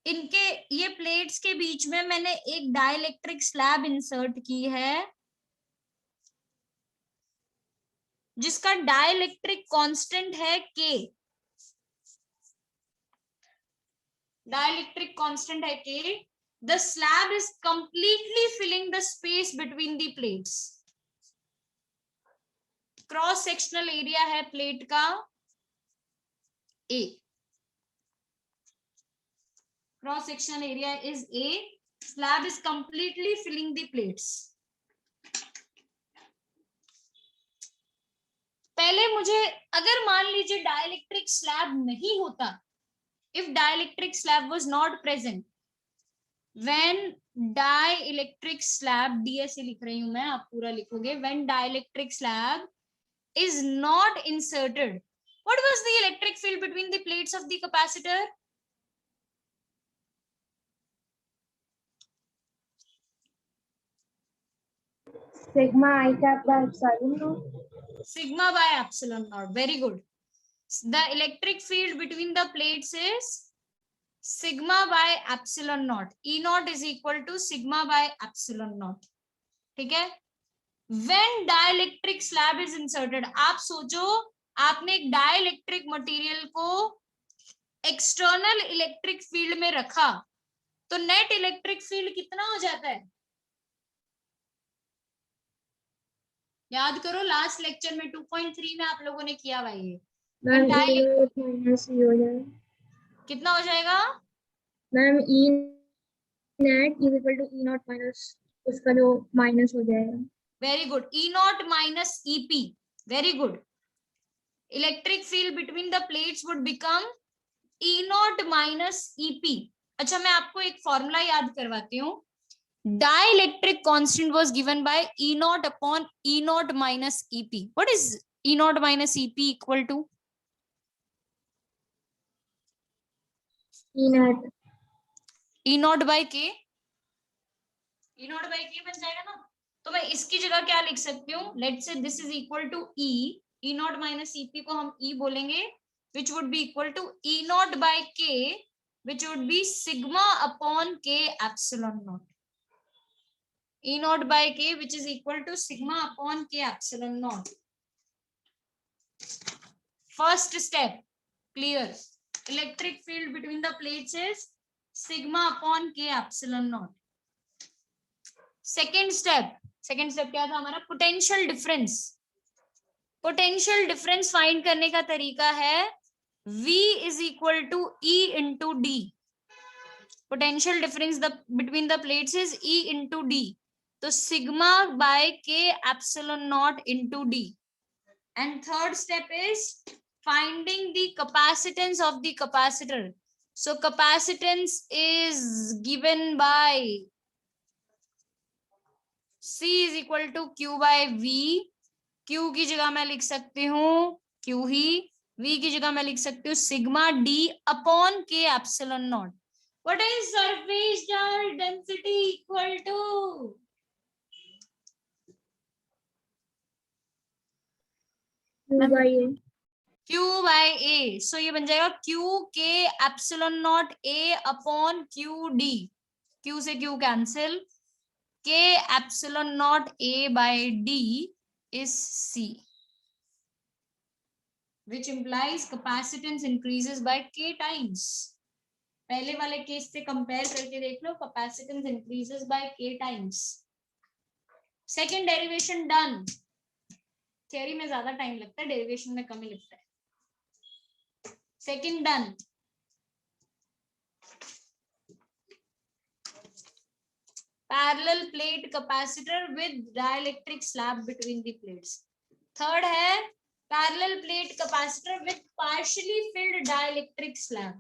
इनके ये प्लेट्स के बीच में मैंने एक डाइलेक्ट्रिक स्लैब इंसर्ट की है जिसका डाइलेक्ट्रिक कांस्टेंट है K। डाइलेक्ट्रिक कांस्टेंट है K। The slab is completely filling the space between the plates. Cross sectional area है प्लेट का A। Cross sectional area is A. Slab is completely filling the plates. पहले मुझे, अगर मान लीजिए डाइलेक्ट्रिक स्लैब नहीं होता, if dielectric slab was not present, when dielectric slab, DSE लिख रही हूं मैं, आप पूरा लिखोगे, when dielectric slab is not inserted, what was the electric field between the plates of the capacitor? Sigma I cap by epsilon naught. Sigma by epsilon naught. Very good. The electric field between the plates is sigma by epsilon naught. E naught is equal to sigma by epsilon naught. ठीक है? When dielectric slab is inserted, आप सोचो आपने एक डाइलेक्ट्रिक मटेरियल को एक्सटर्नल इलेक्ट्रिक फील्ड में रखा तो नेट इलेक्ट्रिक फील्ड कितना हो जाता है? याद करो, लास्ट लेक्चर में 2.3 में आप लोगों ने किया हुआ ये। मैम माइनस ई हो जाएगा। कितना हो जाएगा ma'am? E net is equal to E naught minus उसका जो माइनस हो जाएगा। Very good. E naught minus EP. Very good. Electric field between the plates would become E naught minus EP. अच्छा, मैं आपको एक फॉर्मूला याद करवाती हूँ। Dielectric constant was given by E naught upon E naught minus EP. What is E naught minus EP equal to? E naught. E naught by K. E naught by K बन जाएगा ना? तो मैं इसकी जगह क्या लिख सकती हूँ? Let's say this is equal to E. E naught minus EP को हम E बोलेंगे, which would be equal to E naught by K, which would be sigma upon K epsilon naught. E naught by K, which is equal to sigma upon K epsilon naught. First step, clear. Electric field between the plates is sigma upon K epsilon naught. Second step क्या था हमारा? Potential difference. Potential difference find करने का तरीका है V is equal to E into D. Potential difference between the plates is E into D. तो sigma by K epsilon naught into D. And third step is finding the capacitance of the capacitor. So capacitance is given by C is equal to Q by V. Q की जगह मैं लिख सकती हूँ Q ही, V की जगह मैं लिख सकती हूँ sigma D upon K epsilon not. What is surface charge density equal to? Q by A. So ये बन जाएगा Q K epsilon not A upon Q D. Q से Q cancel. K epsilon not A by D is C, which implies capacitance increases by K times. पहले वाले केस से कंपेयर करके देख लो, capacitance increases by K times. Second derivation done. Theory में ज्यादा टाइम लगता है, डेरिवेशन में कम ही लगता है. Second done. Parallel plate capacitor with dielectric slab between the plates. Third है parallel plate capacitor with partially filled dielectric slab.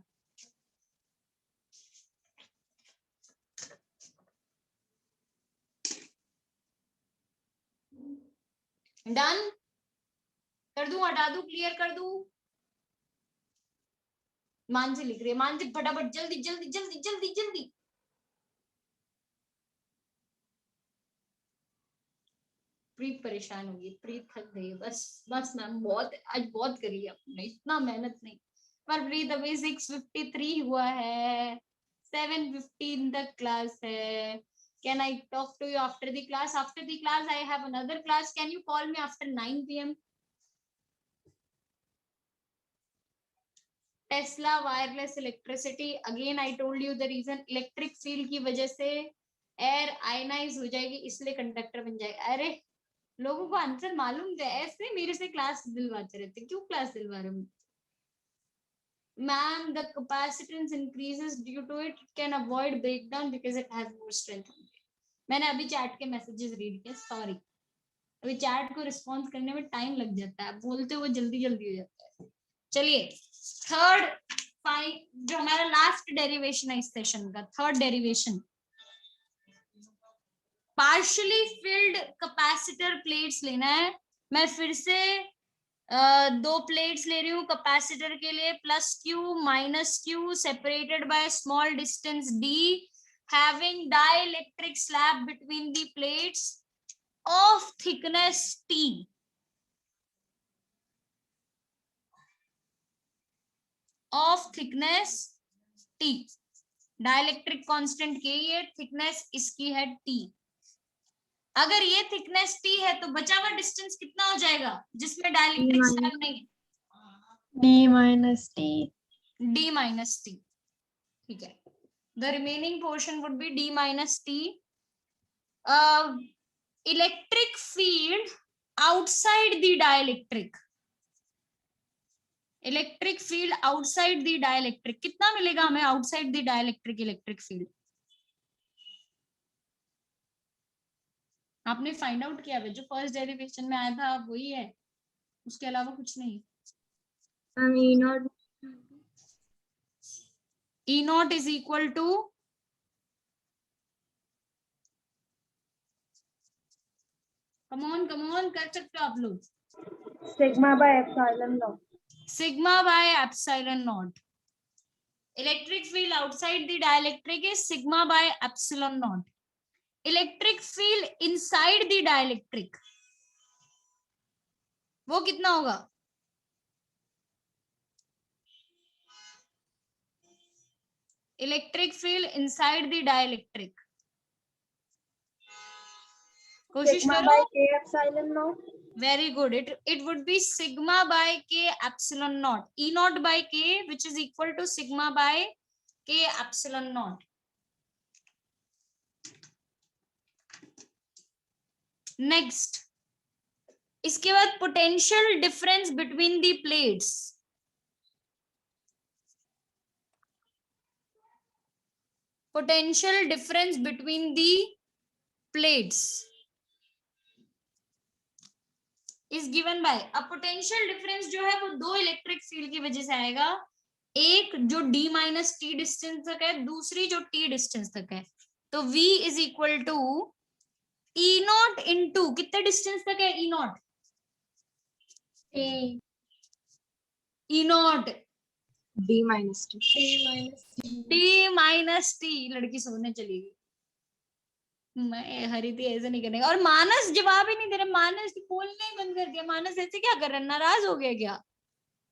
Done. कर दूं, हटा दूं, क्लियर कर दूं? मानसी लिख रही है, मानसी फटाफट जल्दी जल्दी जल्दी जल्दी जल्दी. प्रीत परेशान होगी, प्रीत थक गई है. बस बस मैम, बहुत आज बहुत करी है आपने, इतना मेहनत नहीं. पर प्रीत अभी 6:53 हुआ है, 7:15 तक क्लास है. Can I talk to you after the class? After the class, I have another class. Can you call me after 9 p.m? Tesla wireless electricity. Again, I told you the reason. Electric field की वजह से air ionize हो जाएगी, इसलिए कंडक्टर बन जाएगा. अरे लोगों को आंसर मालूम है, ऐसे मेरे से क्लास दिलवाते रहते. क्यों क्लास दिलवा रहे हो? Ma'am, the capacitance increases due to it can avoid breakdown because it has more strength. मैंने अभी चैट के मैसेजेस रीड किए, सॉरी. अभी चैट को रिस्पॉन्स करने में टाइम लग जाता है, बोलते हुए जल्दी जल्दी हो जाता है. चलिए थर्ड जो हमारा लास्ट डेरिवेशन है इस सेशन का, third derivation. Partially field capacitor plates लेना है. मैं फिर से दो प्लेट्स ले रही हूँ कैपेसिटर के लिए, +Q -Q separated by small distance D, having dielectric slab between the plates of thickness T. Of thickness T. Dielectric constant K है, थिकनेस इसकी है T. अगर ये थिकनेस T है तो बचा हुआ डिस्टेंस कितना हो जाएगा जिसमें डाइलेक्ट्रिक स्लैब नहीं है? D minus T. ठीक है. The remaining portion would be D minus T. Electric field outside the dielectric. Electric field outside the dielectric. कितना मिलेगा हमें outside the dielectric electric field? आपने फाइंड आउट किया है, जो फर्स्ट डेरिवेशन में आया था वही है, उसके अलावा कुछ नहीं. E naught is equal to come on कर सकते हो आप लोग. Sigma by epsilon not. Sigma by epsilon naught. Electric field outside the dielectric is sigma by epsilon naught. Electric field inside the dielectric, वो कितना होगा? Electric field inside the dielectric. कोशिश करो. Very good. It would be sigma by K epsilon naught. E naught by K, which is equal to sigma by K epsilon naught. Next, इसके बाद potential difference between the plates. Potential difference between the plates is given by. अब पोटेंशियल डिफरेंस जो है वो दो इलेक्ट्रिक फील्ड की वजह से आएगा. एक जो D minus T डिस्टेंस तक है, दूसरी जो T डिस्टेंस तक है. तो V is equal to E naught into कितने डिस्टेंस तक है E naught? T. E not D minus T. D minus T। लड़की सोने चली गई। मैं हरिति ऐसे नहीं करने का। और मानस जवाब ही नहीं दे रहा। मानस बोलना ही बंद कर दिया। मानस ऐसे क्या कर रहा है? नाराज हो गया क्या?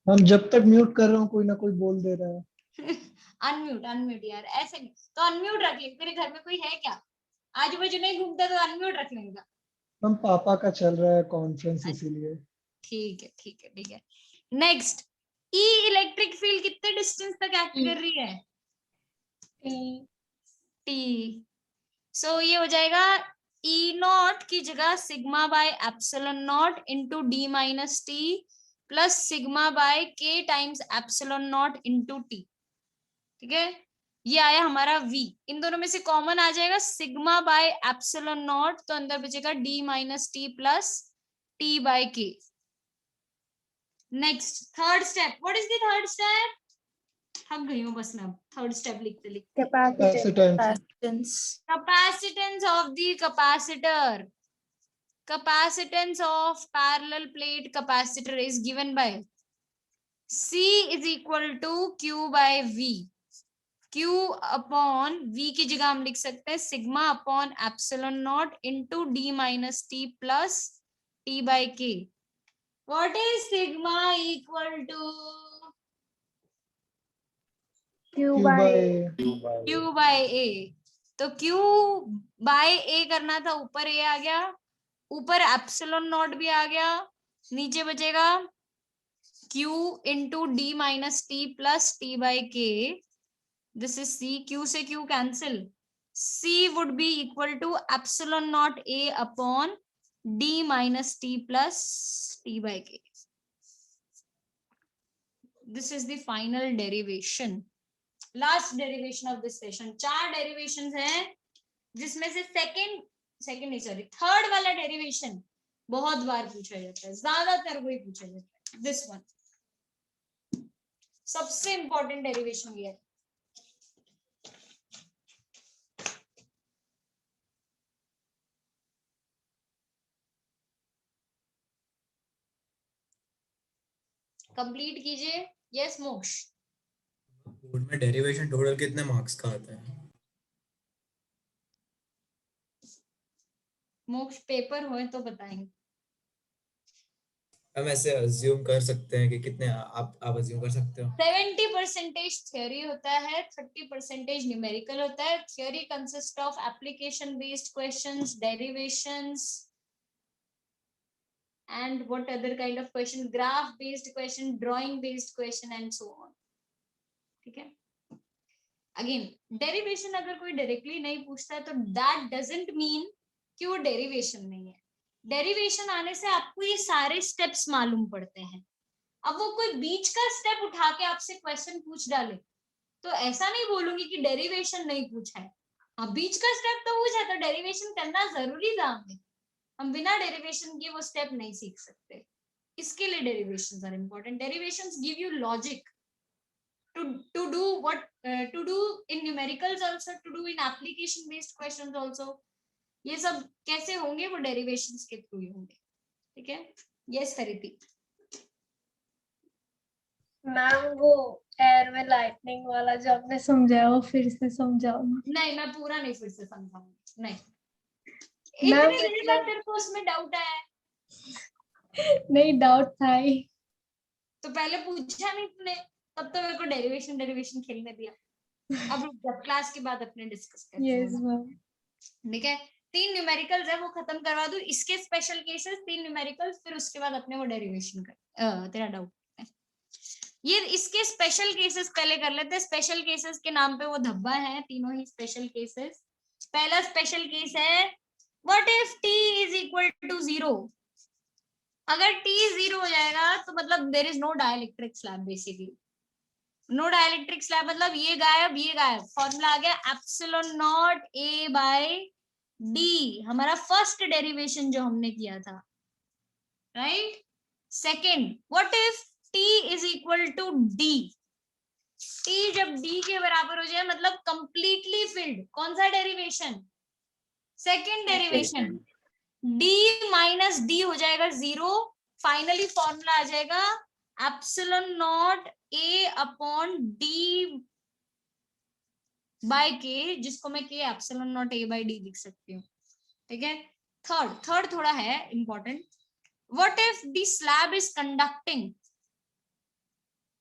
हम जब तक म्यूट कर रहे हो कोई ना कोई बोल दे रहा है। अनम्यूट अनम्यूट यार, ऐसे नहीं तो अनम्यूट रख ले। तेरे घर में कोई है क्या? आजू बाजू नहीं घूमता तो अनम्यूट रख लेगा। हम पापा का चल रहा है कॉन्फ्रेंस इसीलिए। ठीक है ठीक है ठीक है। नेक्स्ट, ई इलेक्ट्रिक फील्ड कितने डिस्टेंस तक एक्ट कर रही है? टी। सो ये हो जाएगा ई नॉट की जगह sigma by epsilon naught into D minus T plus sigma by K times epsilon naught into T. ठीक है, ये आया हमारा v। इन दोनों में से कॉमन आ जाएगा सिग्मा बाय एप्सिलॉन नॉट, तो अंदर बचेगा d minus T plus T by K. Next third step, what is the third step? थक गई हूँ बस मैं थर्ड स्टेप लिखते लिखते। Capacitance of the capacitor. Capacitance of parallel plate capacitor is given by C is equal to Q by V। Q upon V की जगह हम लिख सकते हैं sigma upon epsilon naught into D minus T plus T by K. What is sigma equal to? Q by A. तो Q बाय ए करना था, ऊपर ए आ गया, ऊपर एप्सिलॉन नॉट भी आ गया, नीचे बचेगा Q into D minus T plus T by K. This is C। Q से Q cancel. C would be equal to epsilon not A upon D minus T plus T by K. This is the final derivation, last derivation of this session. 4 derivations हैं जिसमें से सेकंड नहीं सॉरी थर्ड वाला डेरिवेशन बहुत बार पूछा जाता है, ज्यादातर वही पूछा जाता है। दिस वन सबसे इंपॉर्टेंट डेरिवेशन ये है। कंप्लीट कीजिए। यस मोक्ष। बोर्ड में डेरिवेशन टोटल कितने मार्क्स का आता है? मोक्ष पेपर होए तो बताएंगे। हम ऐसे अज्यूम कर सकते हैं कि कितने आप अज्यूम कर सकते हो? 70% थ्योरी होता है, 30% न्यूमेरिकल होता है। Theory consist of application based questions, derivations and what other kind of question, graph based question, drawing based question and so on। ठीक है, अगेन डेरिवेशन अगर कोई डायरेक्टली नहीं पूछता है तो दैट डजंट मीन कि वो डेरिवेशन नहीं है। डेरिवेशन आने से आपको ये सारे स्टेप्स मालूम पड़ते हैं। अब वो कोई बीच का स्टेप उठा के आपसे क्वेश्चन पूछ डाले तो ऐसा नहीं बोलूंगी कि डेरिवेशन नहीं पूछा है। अब बीच का स्टेप तो पूछा है तो डेरिवेशन करना जरूरी था हमें। हम बिना डेरिवेशन के वो स्टेप नहीं सीख सकते, इसके लिए derivations are important. Derivations give you logic to do what to do in numericals also, to do in application based questions also। ये सब कैसे होंगे? वो डेरिवेशंस के थ्रू ही होंगे। ठीक है, यस हरिति। मैम वो एयर में लाइटनिंग वाला जो आपने समझाया वो फिर से समझाओ। नहीं, मैं पूरा नहीं फिर से समझाऊंगी। नहीं, मैम इतनी देर बाद तेरे को उसमें डाउट आया है? नहीं, डाउट था ही। तो पहले पूछा नहीं तूने, तब तो मेरे को डेरिवेशन खेलने दिया। अब जब क्लास के बाद अपने डिस्कस करते हैं। Yes ma'am. ठीक है, 3 न्यूमेरिकल्स है वो खत्म करवा दूं, इसके स्पेशल केसेस 3 न्यूमेरिकल्स, फिर उसके बाद अपने वो डेरिवेशन कर। तेरा डाउट है ये, इसके स्पेशल केसेस पहले कर लेते हैं। स्पेशल केसेस के नाम पे वो धब्बा है, तीनों ही स्पेशल केसेस। पहला स्पेशल केस है what if t is equal to 0। अगर t 0 हो जाएगा तो मतलब there is no dielectric slab. Basically no dielectric slab मतलब ये गायब ये गायब। फॉर्मूला आ गया epsilon not a by D, हमारा फर्स्ट डेरिवेशन जो हमने किया था, right. Second, what if t is equal to d। t जब d के बराबर हो जाए मतलब कंप्लीटली फिल्ड। कौन सा derivation? Second derivation. d minus d हो जाएगा 0 फाइनली फॉर्मूला आ जाएगा epsilon naught A upon D by K, जिसको मैं K epsilon naught A by D लिख सकती हूँ। ठीक है, थर्ड थोड़ा है important. What if the slab is conducting?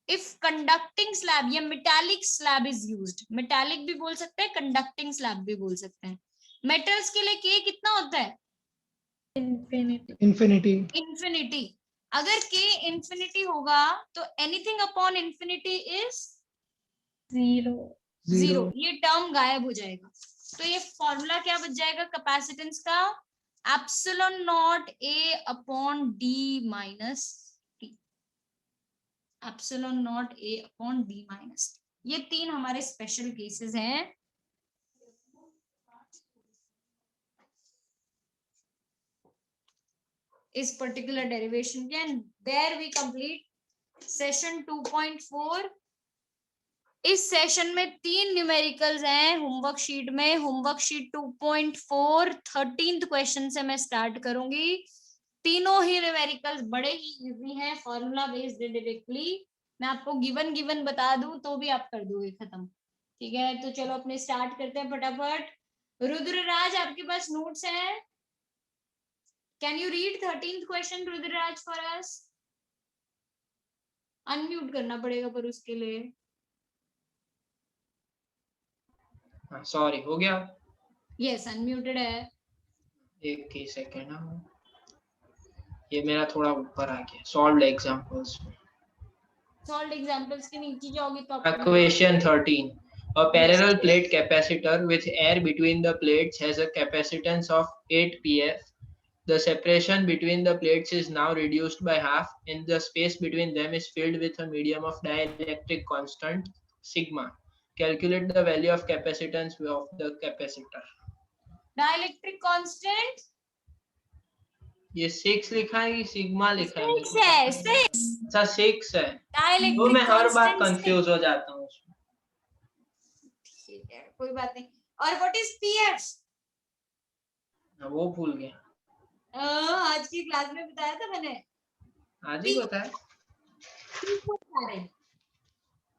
If conducting slab या metallic slab is used, metallic भी बोल सकते हैं, कंडक्टिंग स्लैब भी बोल सकते हैं। मेटल्स के लिए के कितना होता है? इंफिनिटी। इंफिनिटी। अगर के इंफिनिटी होगा तो anything upon infinity is zero. ये टर्म गायब हो जाएगा। तो ये फॉर्मूला क्या बच जाएगा कैपेसिटेंस का? Epsilon naught A upon D minus T. Epsilon naught A upon D minus T. ये तीन हमारे स्पेशल केसेस हैं। इस पर्टिकुलर डेरिवेशन के, and there we complete session 2.4। इस सेशन में 3 न्यूमेरिकल्स हैं होमवर्क शीट में। होमवर्क शीट 2.4 13th क्वेश्चन से मैं स्टार्ट करूंगी। तीनों ही न्यूमेरिकल्स बड़े ही इजी हैं, फॉर्मूला बेस्ड डायरेक्टली। मैं आपको गिवन बता दूं तो भी आप कर दोगे खत्म। ठीक है, तो चलो अपने स्टार्ट करते हैं फटाफट। रुद्रराज, आपके पास नोट्स हैं? Can you read 13th question, Rudraraj, for us? Unmute करना पड़ेगा पर उसके लिए। सॉरी, हो गया? यस, अनम्यूटेड है। एक ही सेकेंड। ये मेरा थोड़ा ऊपर आ गया। Solved examples. सॉल्व्ड एग्जांपल्स के नीचे जाओगे तो Equation 13. A parallel plate capacitor with air between the plates has a capacitance of 8 pF. The separation between the plates is now reduced by half, and the space between them is filled with a medium of dielectric constant sigma. Calculate the value of capacitance of the capacitor. Dielectric constant ये 6 लिखा है कि सिग्मा लिखा है? 6 है, 6। अच्छा 6 है। तो डाइलेक्ट्रिक मैं हर बार कांस्टेंट कंफ्यूज हो जाता हूँ उसमें। ठीक है, कोई बात नहीं। और व्हाट इज पीएफ? वो भूल गया। आज की क्लास में बताया था मैंने। आज ही बताया।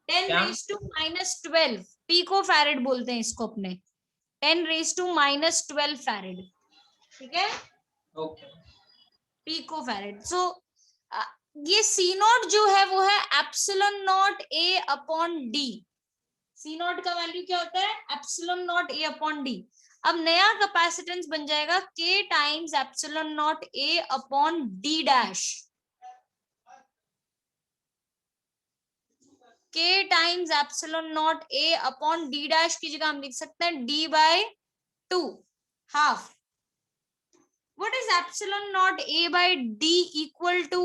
10 raised to -12 पिको फैरेड बोलते हैं इसको अपने। 10 raised to -12 फैरेड। ठीक है, ओके। Pico farad. सो ये सी नॉट जो है वो है epsilon naught A upon D. C naught का वैल्यू क्या होता है? Epsilon naught A upon D. अब नया कैपेसिटेंस बन जाएगा K times epsilon naught A upon D dash. K times epsilon naught A upon D dash की जगह हम लिख सकते हैं D by 2 half. What is epsilon naught a by d equal to?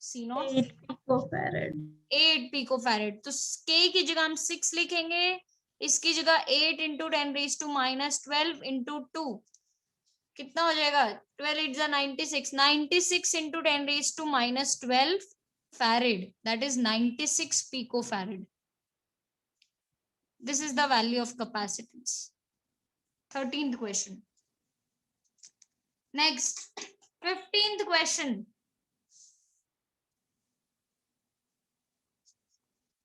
C naught 8 picofarad। 8 picofarad। तो k की जगह हम 6 लिखेंगे, इसकी जगह 8 into 10 raised to -12 into 2 कितना हो जाएगा? 12 8 96। 96 into 10 raised to -12 farad, that is 96 picofarad. This is the value of capacitance. 13th question. Next, 15th question.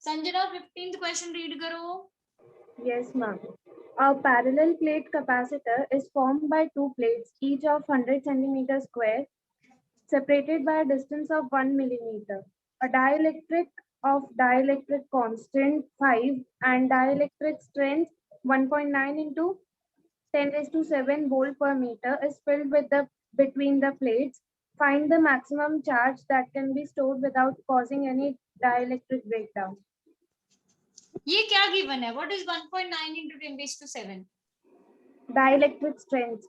Sanjana, 15th question read karo. Yes, ma'am. A parallel plate capacitor is formed by two plates, each of 100 centimeter square, separated by a distance of 1 millimeter. A dielectric of dielectric constant 5 and dielectric strength 1.9 into 10⁷ volt per meter is filled with the between the plates. Find the maximum charge that can be stored without causing any dielectric breakdown. ये क्या गिवन है? What is 1.9 into 10⁷? Dielectric strength.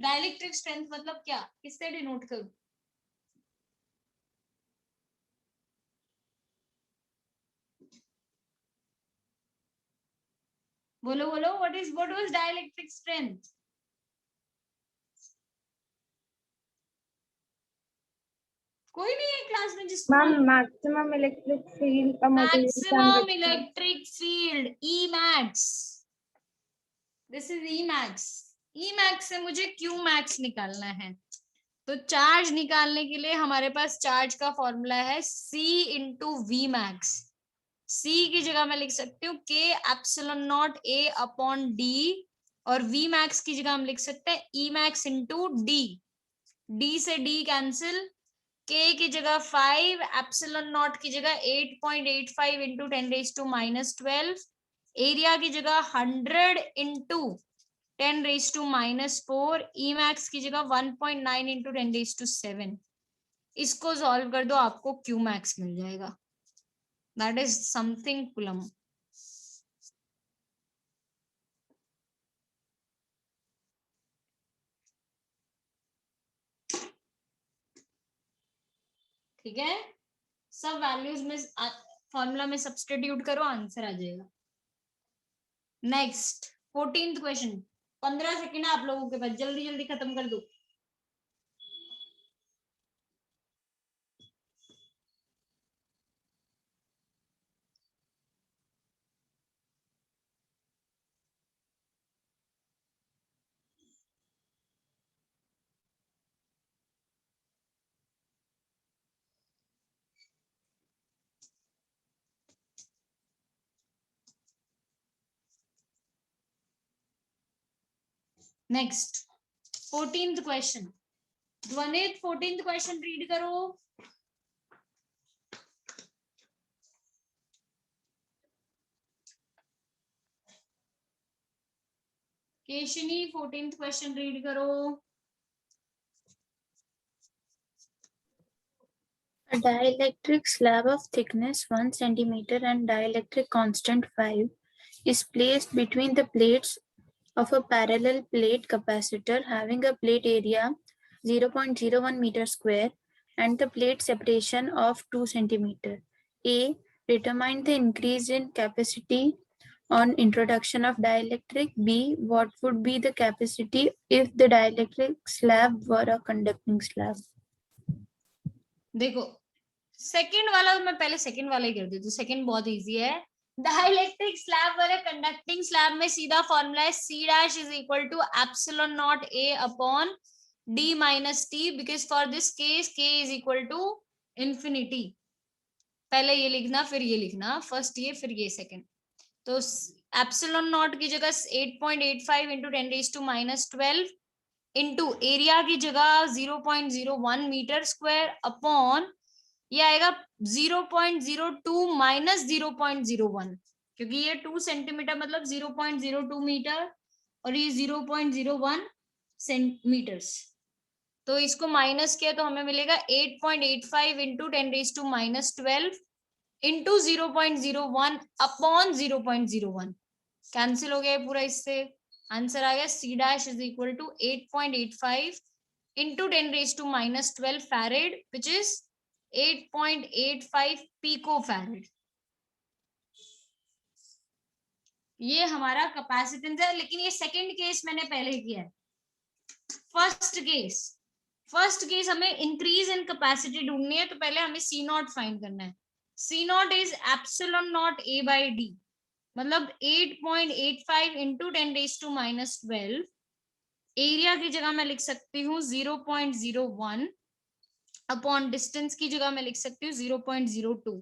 Dielectric strength मतलब क्या? किससे डिनोट करूं? बोलो बोलो, what was dielectric strength? कोई नहीं है क्लास में जिसको? Ma'am, maximum electric field a material can Maximum withstand. electric field, Emax. This is Emax. Emax से मुझे Qmax निकालना है। तो चार्ज निकालने के लिए हमारे पास चार्ज का फॉर्मूला है C into V max. C की जगह मैं लिख सकती हूँ K epsilon not A upon D, और V मैक्स की जगह हम लिख सकते हैं E max into D। D से D कैंसिल, K की जगह 5, एप्सिलॉन नॉट की जगह 8.85 इंटू 10⁻⁻12, एरिया की जगह 100 इंटू 10⁻⁻4, ई मैक्स की जगह 1.9 इंटू 10⁻7। इसको सॉल्व कर दो, आपको क्यू मैक्स मिल जाएगा। That is something coulomb. ठीक है, सब वैल्यूज में फॉर्मूला में सब्स्टिट्यूट करो, आंसर आ जाएगा। Next 14th question. 15 सेकेंड है आप लोगों के पास, जल्दी जल्दी खत्म कर दो। Next 14th question. ध्वनित 14th क्वेश्चन रीड करो। केशनी 14th क्वेश्चन रीड करो। A dielectric slab of thickness 1 centimeter and dielectric constant 5 is placed between the plates of a parallel plate capacitor having a plate area 0.01 meter square and the plate separation of 2 centimeter. A. Determine the increase in capacity on introduction of dielectric. B. What would be the capacity if the dielectric slab were a conducting slab? देखो सेकंड वाला मैं पहले सेकंड वाला ही कर देती हूँ, सेकंड बहुत इजी है। डाइलेक्ट्रिक स्लैब वाले कंडक्टिंग स्लैब में सीधा फॉर्मूला है C dash is equal to epsilon not A upon D minus T, because for this case K is equal to infinity. पहले ये लिखना फिर ये लिखना, फर्स्ट ये फिर ये सेकंड। तो एप्सिलॉन नॉट की जगह 8.85 इंटू 10⁻⁻12 इंटू एरिया की जगह 0.01 मीटर स्क्वायर अपॉन ये आएगा 0.02 माइनस 0.01, क्योंकि ये 2 सेंटीमीटर मतलब 0.02 मीटर और ये 0.01 सेंटीमीटर्स। तो इसको माइनस किया तो हमें मिलेगा 8.85 इंटू 10⁻⁻12 इंटू 0.01 अपॉन 0.01। कैंसिल हो गया पूरा, इससे आंसर आ गया C dash is equal to 8.85 into 10⁻⁻12 farad, which is 8.85 pico farad. ये हमारा कैपेसिटेंस है, लेकिन ये सेकंड केस मैंने पहले किया है। फर्स्ट केस हमें इंक्रीज इन कैपेसिटी ढूंढनी है, तो पहले हमें C नॉट फाइंड करना है। C not is epsilon not A by D, मतलब 8.85 इंटू 10⁻⁻12। एरिया की जगह मैं लिख सकती हूँ 0.01 अपॉन डिस्टेंस की जगह मैं लिख सकती हूँ 0.02।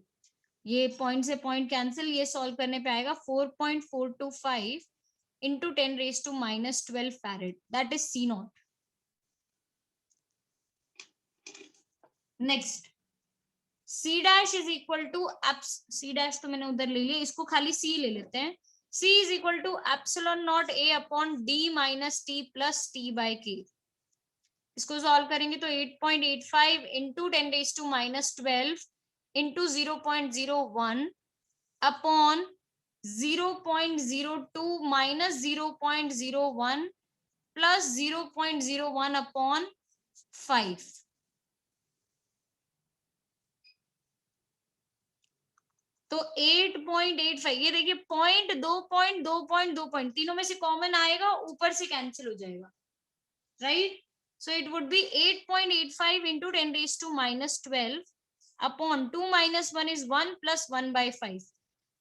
ये पॉइंट से पॉइंट कैंसिल, ये सॉल्व करने पे आएगा 4.425 into 10⁻⁻12 farad, that is C naught. Next C dash is equal to C dash तो मैंने उधर ले लिया, इसको खाली C ले लेते हैं। C is equal to epsilon not A upon D minus T plus T by K। इसको सॉल्व करेंगे तो 8.85 into 10⁻⁻12 into 0.01 upon 0.02 minus 0.01 plus 0.01 upon 5। तो 8.85, ये देखिए पॉइंट 2.2.2 तीनों में से कॉमन आएगा, ऊपर से कैंसिल हो जाएगा, right. So it would be 8.85 into 10⁻⁻12 upon 2 minus 1 is 1 plus 1 by 5.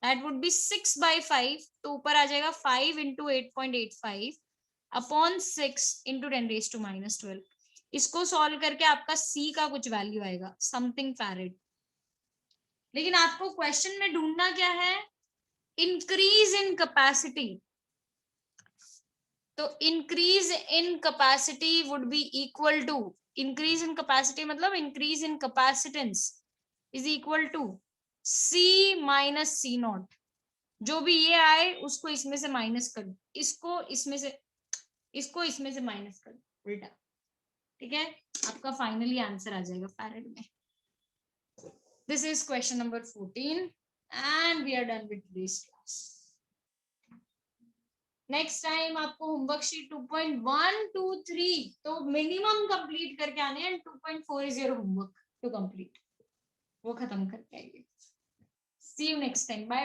That would be 6 by 5. तो ऊपर आ जाएगा 5 into 8.85 upon 6 into 10⁻12. इसको सॉल्व करके आपका सी का कुछ वैल्यू आएगा, समथिंग फैरेड। लेकिन आपको क्वेश्चन में ढूंढना क्या है, इंक्रीज इन कैपेसिटी। तो increase in capacity would be equal to, increase in capacity मतलब increase in capacitance is equal to C minus C naught. जो भी ये आए उसको इसमें से माइनस कर दो, इसको इसमें से माइनस कर दो उल्टा, ठीक है। आपका फाइनली आंसर आ जाएगा फैरेड में। This is question number 14 and we are done with this class. Next time आपको होमवर्क शीट 2.1 2 3 तो मिनिमम कंप्लीट करके आने हैं, 2.4 is your homework to complete, वो खत्म करके आइए। See you next time, bye.